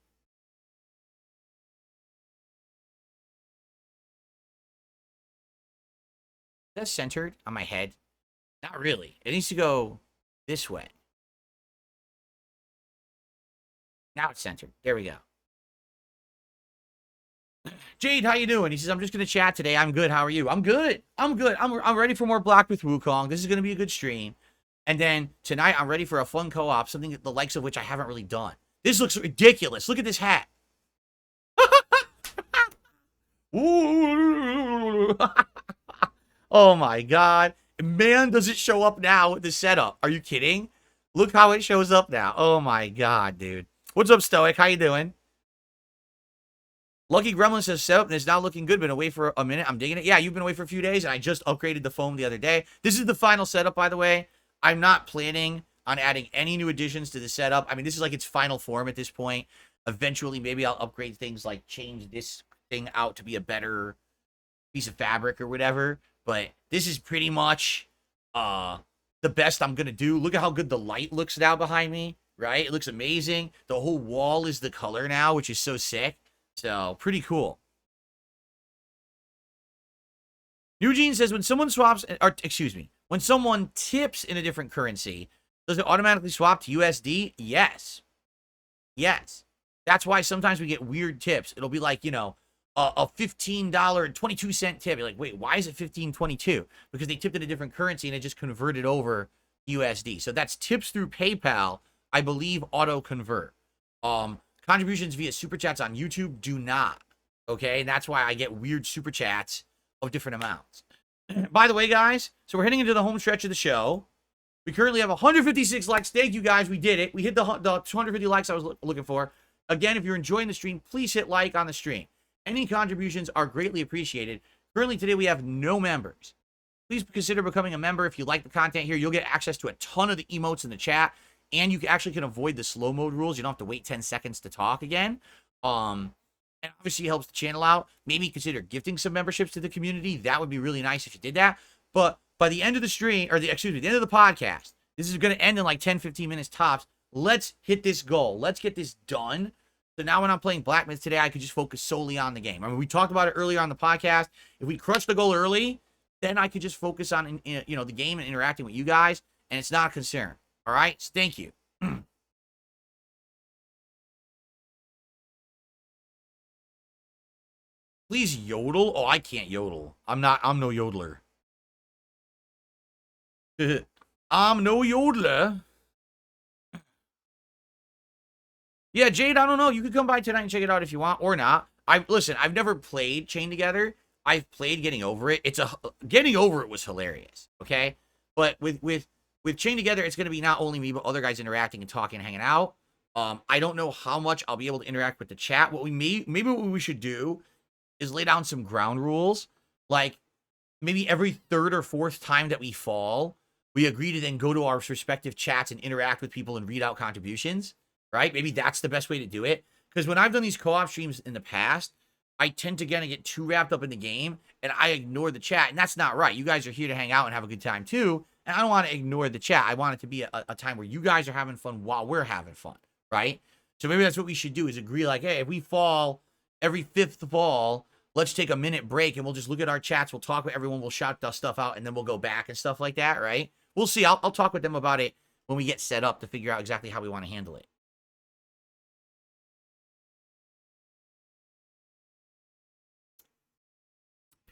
That's centered on my head. Not really. It needs to go this way. Now it's centered. There we go. Jade, how you doing? He says, I'm just going to chat today. I'm good. How are you? I'm good. I'm good. I'm ready for more Black with Wukong. This is going to be a good stream. And then tonight, I'm ready for a fun co-op, something the likes of which I haven't really done. This looks ridiculous. Look at this hat. Oh my god. Man, does it show up now with the setup. Are you kidding? Look how it shows up now. Oh my god, dude. What's up, Stoic? How you doing? Lucky Gremlin says setup and it's not looking good. Been away for a minute. I'm digging it. Yeah, you've been away for a few days and I just upgraded the phone the other day. This is the final setup, by the way. I'm not planning on adding any new additions to the setup. I mean, this is like its final form at this point. Eventually, maybe I'll upgrade things like change this thing out to be a better piece of fabric or whatever. But this is pretty much the best I'm gonna do. Look at how good the light looks now behind me, right? It looks amazing. The whole wall is the color now, which is so sick. So pretty cool. Eugene says when someone swaps, or excuse me, when someone tips in a different currency, does it automatically swap to USD? Yes. Yes. That's why sometimes we get weird tips. It'll be like, you know, a $15.22 tip. You're like, wait, why is it $15.22? Because they tipped in a different currency and it just converted over USD. So that's tips through PayPal, I believe, auto convert. Contributions via super chats on YouTube do not. Okay, and that's why I get weird super chats of different amounts. By the way, guys, so we're heading into the home stretch of the show. We currently have 156 likes. Thank you, guys. We did it. We hit the 250 likes I was looking for. Again, if you're enjoying the stream, please hit like on the stream. Any contributions are greatly appreciated. Currently, today, we have no members. Please consider becoming a member. If you like the content here, you'll get access to a ton of the emotes in the chat, and you actually can avoid the slow mode rules. You don't have to wait 10 seconds to talk again. And obviously, it helps the channel out. Maybe consider gifting some memberships to the community. That would be really nice if you did that. But by the end of the stream, or the end of the podcast, this is going to end in like 10, 15 minutes tops. Let's hit this goal. Let's get this done. So now when I'm playing Black Myth today, I could just focus solely on the game. I mean, we talked about it earlier on the podcast. If we crush the goal early, then I could just focus on, you know, the game and interacting with you guys, and it's not a concern. All right? So thank you. Please yodel. Oh, I can't yodel. I'm no yodeler. I'm no yodeler. Yeah, Jade, I don't know. You could come by tonight and check it out if you want, or not. Listen, I've never played Chain Together. I've played Getting Over It. Getting Over It was hilarious, okay? But with Chain Together, it's going to be not only me, but other guys interacting and talking and hanging out. I don't know how much I'll be able to interact with the chat. Maybe what we should do is lay down some ground rules. Like, maybe every third or fourth time that we fall, we agree to then go to our respective chats and interact with people and read out contributions. Right? Maybe that's the best way to do it. Because when I've done these co-op streams in the past, I tend to get too wrapped up in the game, and I ignore the chat. And that's not right. You guys are here to hang out and have a good time, too. And I don't want to ignore the chat. I want it to be a time where you guys are having fun while we're having fun. Right? So maybe that's what we should do, is agree, like, hey, if we fall every fifth fall, let's take a minute break, and we'll just look at our chats. We'll talk with everyone. We'll shout the stuff out, and then we'll go back and stuff like that, right? We'll see. I'll talk with them about it when we get set up to figure out exactly how we want to handle it.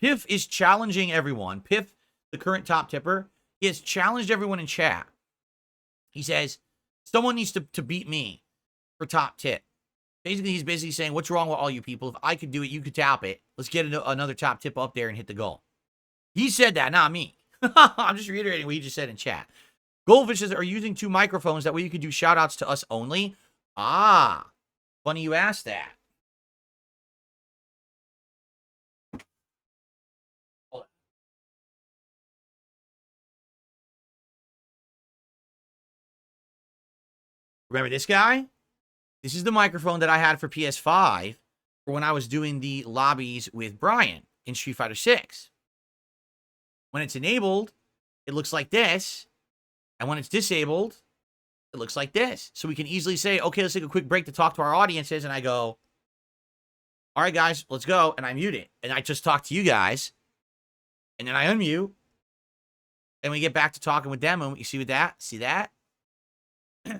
Piff is challenging everyone. Piff, the current top tipper, he has challenged everyone in chat. He says, someone needs to beat me for top tip. Basically, he's saying, what's wrong with all you people? If I could do it, you could top it. Let's get another top tip up there and hit the goal. He said that, not me. I'm just reiterating what he just said in chat. Goldfishes are using 2 microphones. That way you could do shout-outs to us only. Ah, funny you asked that. Remember this guy? This is the microphone that I had for PS5 for when I was doing the lobbies with Brian in Street Fighter 6. When it's enabled, it looks like this. And when it's disabled, it looks like this. So we can easily say, okay, let's take a quick break to talk to our audiences. And I go, all right, guys, let's go. And I mute it. And I just talk to you guys. And then I unmute. And we get back to talking with them. And you see with that? See that?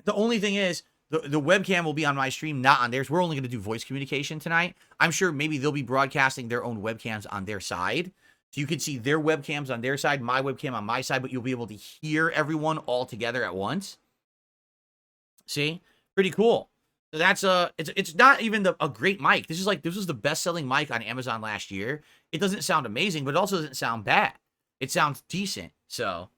The only thing is, the webcam will be on my stream, not on theirs. We're only going to do voice communication tonight. I'm sure maybe they'll be broadcasting their own webcams on their side. So you can see their webcams on their side, my webcam on my side, but you'll be able to hear everyone all together at once. See? Pretty cool. So that's it's not even a great mic. This was the best-selling mic on Amazon last year. It doesn't sound amazing, but it also doesn't sound bad. It sounds decent. So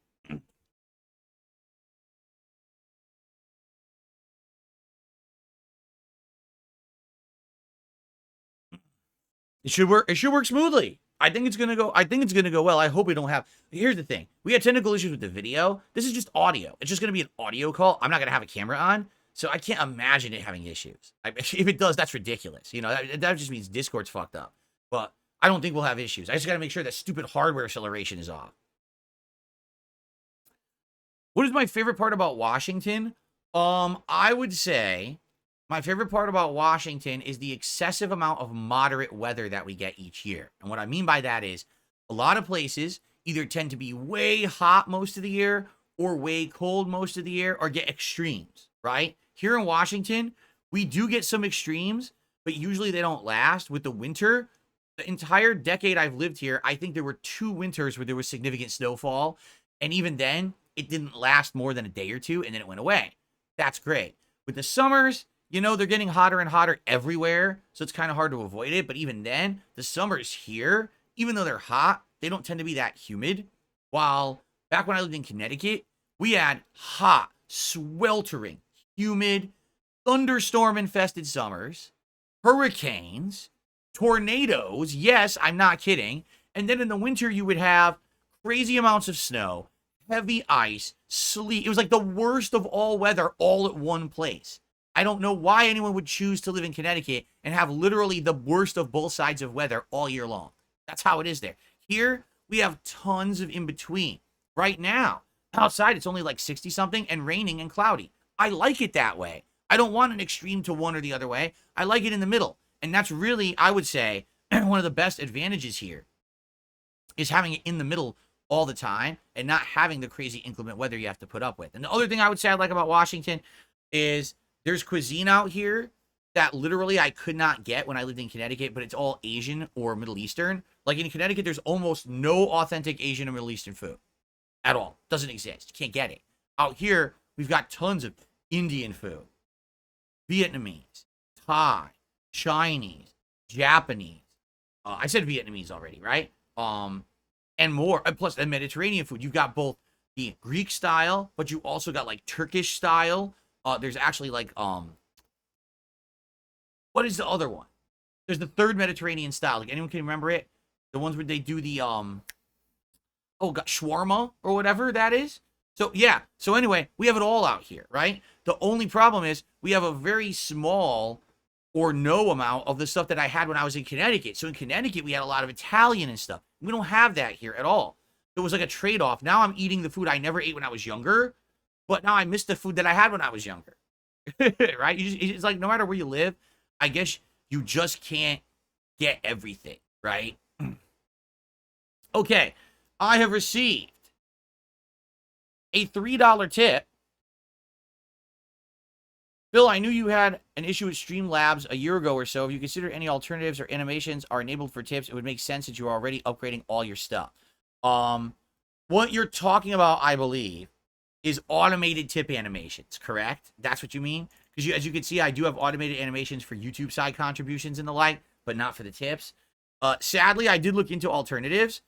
it should work. It should work smoothly. I think it's gonna go well. I hope we don't have. Here's the thing: we had technical issues with the video. This is just audio. It's just gonna be an audio call. I'm not gonna have a camera on, So I can't imagine it having issues. If it does, that's ridiculous. You know, that just means Discord's fucked up. But I don't think we'll have issues. I just got to make sure that stupid hardware acceleration is off. What is my favorite part about Washington? I would say my favorite part about Washington is the excessive amount of moderate weather that we get each year. And what I mean by that is a lot of places either tend to be way hot most of the year or way cold most of the year or get extremes, right? Here in Washington, we do get some extremes, but usually they don't last. With the winter, the entire decade I've lived here, I think there were 2 winters where there was significant snowfall. And even then, it didn't last more than a day or 2, and then it went away. That's great. With the summers, you know, they're getting hotter and hotter everywhere, so it's kind of hard to avoid it. But even then, the summers here, even though they're hot, they don't tend to be that humid. While back when I lived in Connecticut, we had hot, sweltering, humid, thunderstorm-infested summers, hurricanes, tornadoes. Yes, I'm not kidding. And then in the winter, you would have crazy amounts of snow, heavy ice, sleet. It was like the worst of all weather all at one place. I don't know why anyone would choose to live in Connecticut and have literally the worst of both sides of weather all year long. That's how it is there. Here, we have tons of in between. Right now, outside, it's only like 60-something and raining and cloudy. I like it that way. I don't want an extreme to one or the other way. I like it in the middle. And that's really, I would say, one of the best advantages here is having it in the middle all the time and not having the crazy inclement weather you have to put up with. And the other thing I would say I like about Washington is there's cuisine out here that literally I could not get when I lived in Connecticut, but it's all Asian or Middle Eastern. Like in Connecticut, there's almost no authentic Asian or Middle Eastern food at all. Doesn't exist. You can't get it. Out here, we've got tons of Indian food, Vietnamese, Thai, Chinese, Japanese. I said Vietnamese already, right? And more. And plus the Mediterranean food. You've got both the Greek style, but you also got like Turkish style. There's actually like, what is the other one? There's the third Mediterranean style. Like anyone can remember it? The ones where they do the, shawarma or whatever that is. So yeah. So anyway, we have it all out here, right? The only problem is we have a very small or no amount of the stuff that I had when I was in Connecticut. So in Connecticut, we had a lot of Italian and stuff. We don't have that here at all. It was like a trade-off. Now I'm eating the food I never ate when I was younger, but now I miss the food that I had when I was younger. Right? It's like no matter where you live, I guess you just can't get everything, right? Okay. I have received a $3 tip. Phil, I knew you had an issue with Streamlabs a year ago or so. If you consider any alternatives or animations are enabled for tips, it would make sense that you are already upgrading all your stuff. What you're talking about, I believe, is automated tip animations, correct? That's what you mean? Because as you can see, I do have automated animations for YouTube side contributions and the like, but not for the tips. Sadly, I did look into alternatives.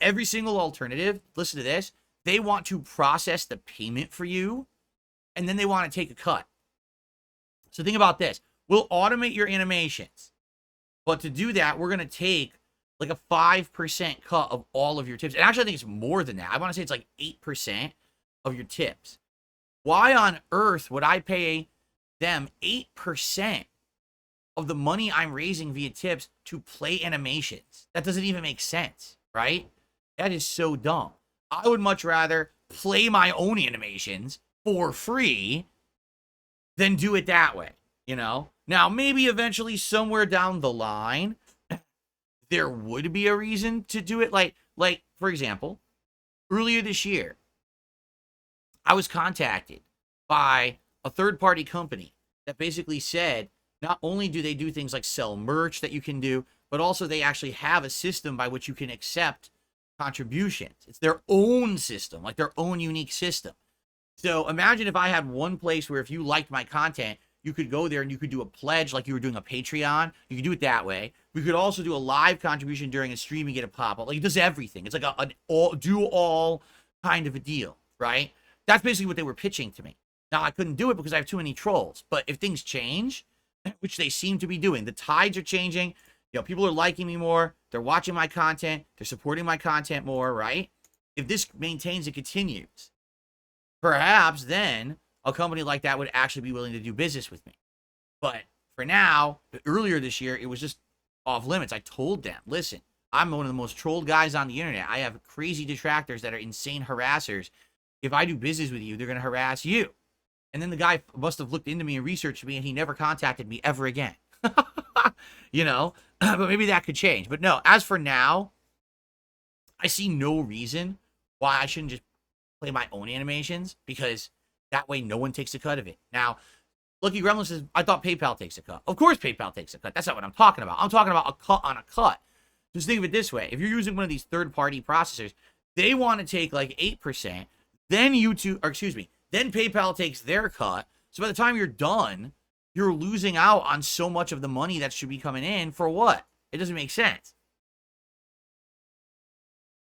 Every single alternative, listen to this, they want to process the payment for you, and then they want to take a cut. So think about this. We'll automate your animations. But to do that, we're going to take like a 5% cut of all of your tips. And actually, I think it's more than that. I want to say it's like 8% of your tips. Why on earth would I pay them 8% of the money I'm raising via tips to play animations? That doesn't even make sense, right? That is so dumb. I would much rather play my own animations for free than do it that way, you know? Now, maybe eventually somewhere down the line, there would be a reason to do it. Like, for example, earlier this year, I was contacted by a third-party company that basically said, not only do they do things like sell merch that you can do, but also they actually have a system by which you can accept contributions. It's their own system, like their own unique system. So imagine if I had one place where if you liked my content, you could go there and you could do a pledge like you were doing a Patreon. You could do it that way. We could also do a live contribution during a stream and get a pop-up. Like it does everything. It's like an all kind of a deal, right? That's basically what they were pitching to me. Now, I couldn't do it because I have too many trolls. But if things change, which they seem to be doing, the tides are changing. You know, people are liking me more. They're watching my content. They're supporting my content more, right? If this maintains and continues, perhaps then a company like that would actually be willing to do business with me. But for now, earlier this year, it was just off limits. I told them, listen, I'm one of the most trolled guys on the internet. I have crazy detractors that are insane harassers. If I do business with you, they're going to harass you. And then the guy must have looked into me and researched me, and he never contacted me ever again. You know, but maybe that could change. But no, as for now, I see no reason why I shouldn't just play my own animations, because that way no one takes a cut of it. Now, Lucky Gremlin says, I thought PayPal takes a cut. Of course PayPal takes a cut. That's not what I'm talking about. I'm talking about a cut on a cut. Just think of it this way. If you're using one of these third-party processors, they want to take like 8%, then then PayPal takes their cut. So by the time you're done, you're losing out on so much of the money that should be coming in for what? It doesn't make sense.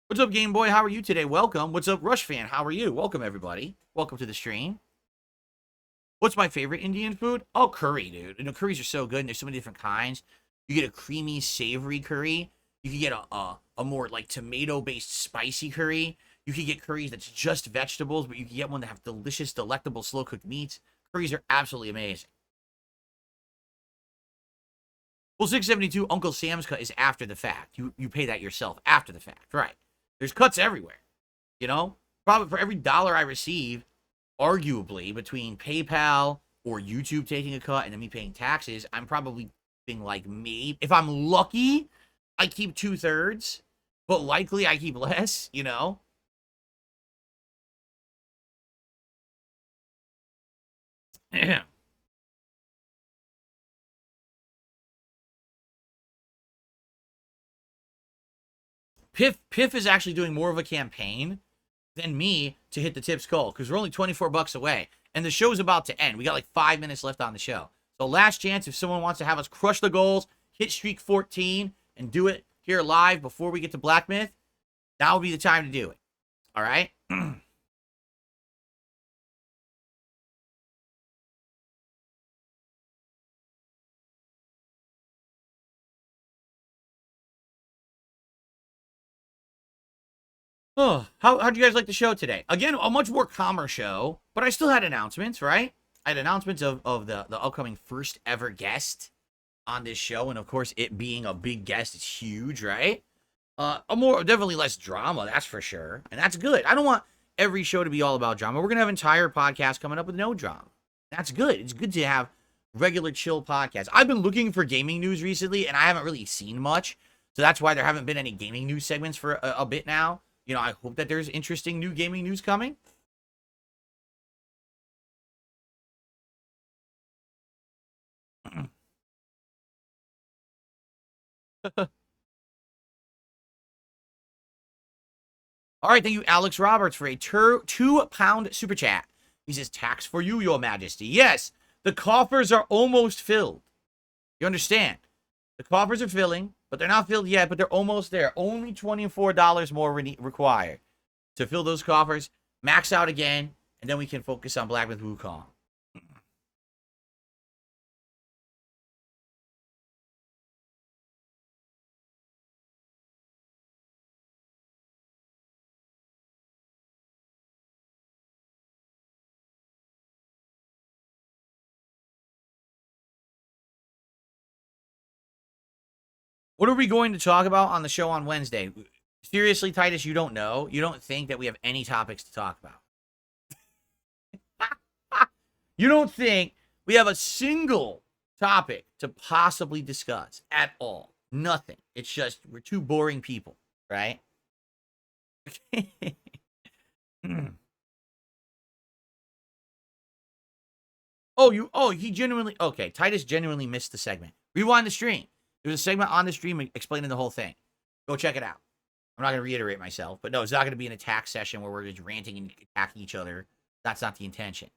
What's up, Game Boy? How are you today? Welcome. What's up, Rush Fan? How are you? Welcome, everybody. Welcome to the stream. What's my favorite Indian food? Oh, curry, dude. You know, curries are so good, and there's so many different kinds. You get a creamy, savory curry. You can get a more, like, tomato-based spicy curry. You can get curries that's just vegetables, but you can get one that have delicious, delectable, slow-cooked meats. Curries are absolutely amazing. Well, 672, Uncle Sam's cut is after the fact. You pay that yourself after the fact, right? There's cuts everywhere, you know? Probably for every dollar I receive, arguably, between PayPal or YouTube taking a cut and then me paying taxes, I'm probably being like me. If I'm lucky, I keep 2/3, but likely I keep less, you know? Piff is actually doing more of a campaign than me to hit the tips goal, because we're only 24 bucks away, and the show's about to end. We got like 5 minutes left on the show. So last chance, if someone wants to have us crush the goals, hit streak 14, and do it here live before we get to Black Myth, now would be the time to do it. All right? Oh, how'd you guys like the show today? Again, a much more calmer show, but I still had announcements, right? I had announcements of the upcoming first ever guest on this show, and of course, it being a big guest, it's huge, right? Definitely less drama, that's for sure, and that's good. I don't want every show to be all about drama. We're gonna have entire podcasts coming up with no drama. That's good. It's good to have regular chill podcasts. I've been looking for gaming news recently, and I haven't really seen much, so that's why there haven't been any gaming news segments for a bit now. You know, I hope that there's interesting new gaming news coming. All right, thank you, Alex Roberts, for a £2 super chat. He says, tax for you, your majesty. Yes, the coffers are almost filled. You understand? The coffers are filling, but they're not filled yet, but they're almost there. Only $24 more required to fill those coffers, max out again, and then we can focus on Black Myth Wukong. What are we going to talk about on the show on Wednesday? Seriously, Titus, you don't know? You don't think that we have any topics to talk about? You don't think we have a single topic to possibly discuss at all? Nothing. It's just we're two boring people, right? He genuinely, okay, Titus genuinely missed the segment. Rewind the stream. There's a segment on the stream explaining the whole thing. Go check it out. I'm not going to reiterate myself, but no, it's not going to be an attack session where we're just ranting and attacking each other. That's not the intention.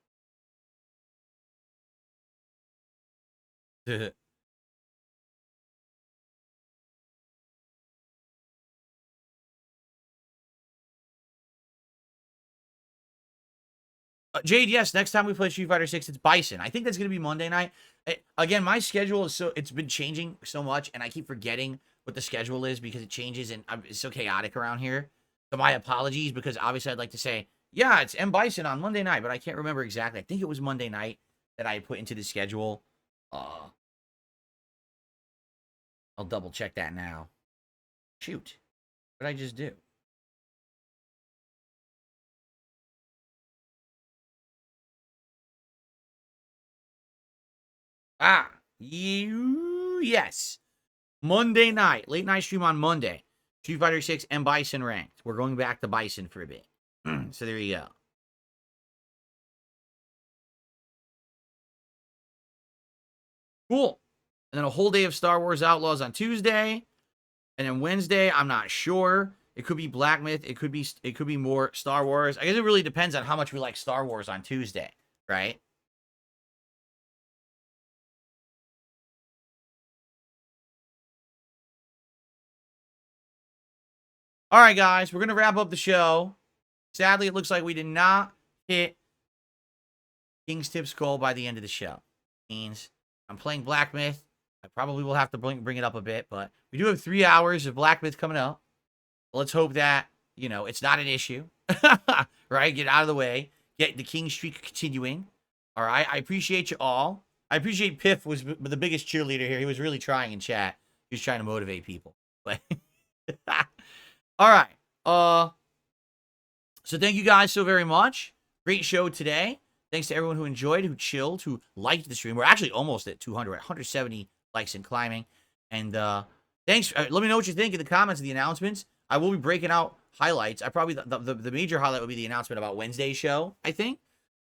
Jade, yes, next time we play Street Fighter 6, it's Bison. I think that's going to be Monday night. Again, my schedule is it's been changing so much, and I keep forgetting what the schedule is because it changes, and it's so chaotic around here. So my apologies, because obviously I'd like to say, Yeah, it's M. Bison on Monday night, but I can't remember exactly. I think it was Monday night that I put into the schedule. I'll double check that now. Shoot. What did I just do? Yes. Monday night. Late night stream on Monday. Street Fighter 6 and Bison ranked. We're going back to Bison for a bit. So there you go. Cool. And then a whole day of Star Wars Outlaws on Tuesday. And then Wednesday, I'm not sure. It could be Black Myth. It could be more Star Wars. I guess it really depends on how much we like Star Wars on Tuesday, right? All right, guys, we're going to wrap up the show. Sadly, it looks like we did not hit King's Tips goal by the end of the show. Means I'm playing Black Myth. I probably will have to bring it up a bit, but we do have 3 hours of Black Myth coming up. Let's hope that, it's not an issue, right? Get out of the way. Get the King streak continuing. All right, I appreciate you all. I appreciate Piff was the biggest cheerleader here. He was really trying in chat. He was trying to motivate people. But all right. So thank you guys so very much. Great show today. Thanks to everyone who enjoyed, who chilled, who liked the stream. We're actually almost at 200, 170 likes and climbing. And thanks. Let me know what you think in the comments of the announcements. I will be breaking out highlights. I probably the major highlight would be the announcement about Wednesday's show, I think.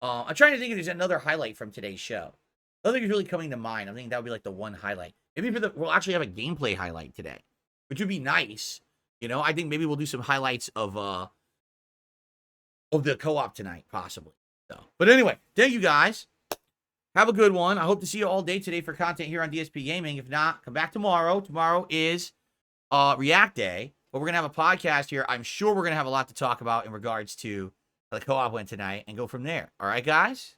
I'm trying to think if there's another highlight from today's show. Nothing is really coming to mind. I think that would be like the one highlight. Maybe we'll actually have a gameplay highlight today, which would be nice. I think maybe we'll do some highlights of the co-op tonight, possibly. So, but anyway, thank you guys. Have a good one. I hope to see you all day today for content here on DSP Gaming. If not, come back tomorrow. Tomorrow is React Day, but we're gonna have a podcast here. I'm sure we're gonna have a lot to talk about in regards to how the co-op went tonight, and go from there. All right, guys.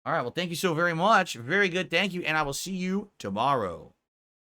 All right. Well, thank you so very much. Very good. Thank you, and I will see you tomorrow.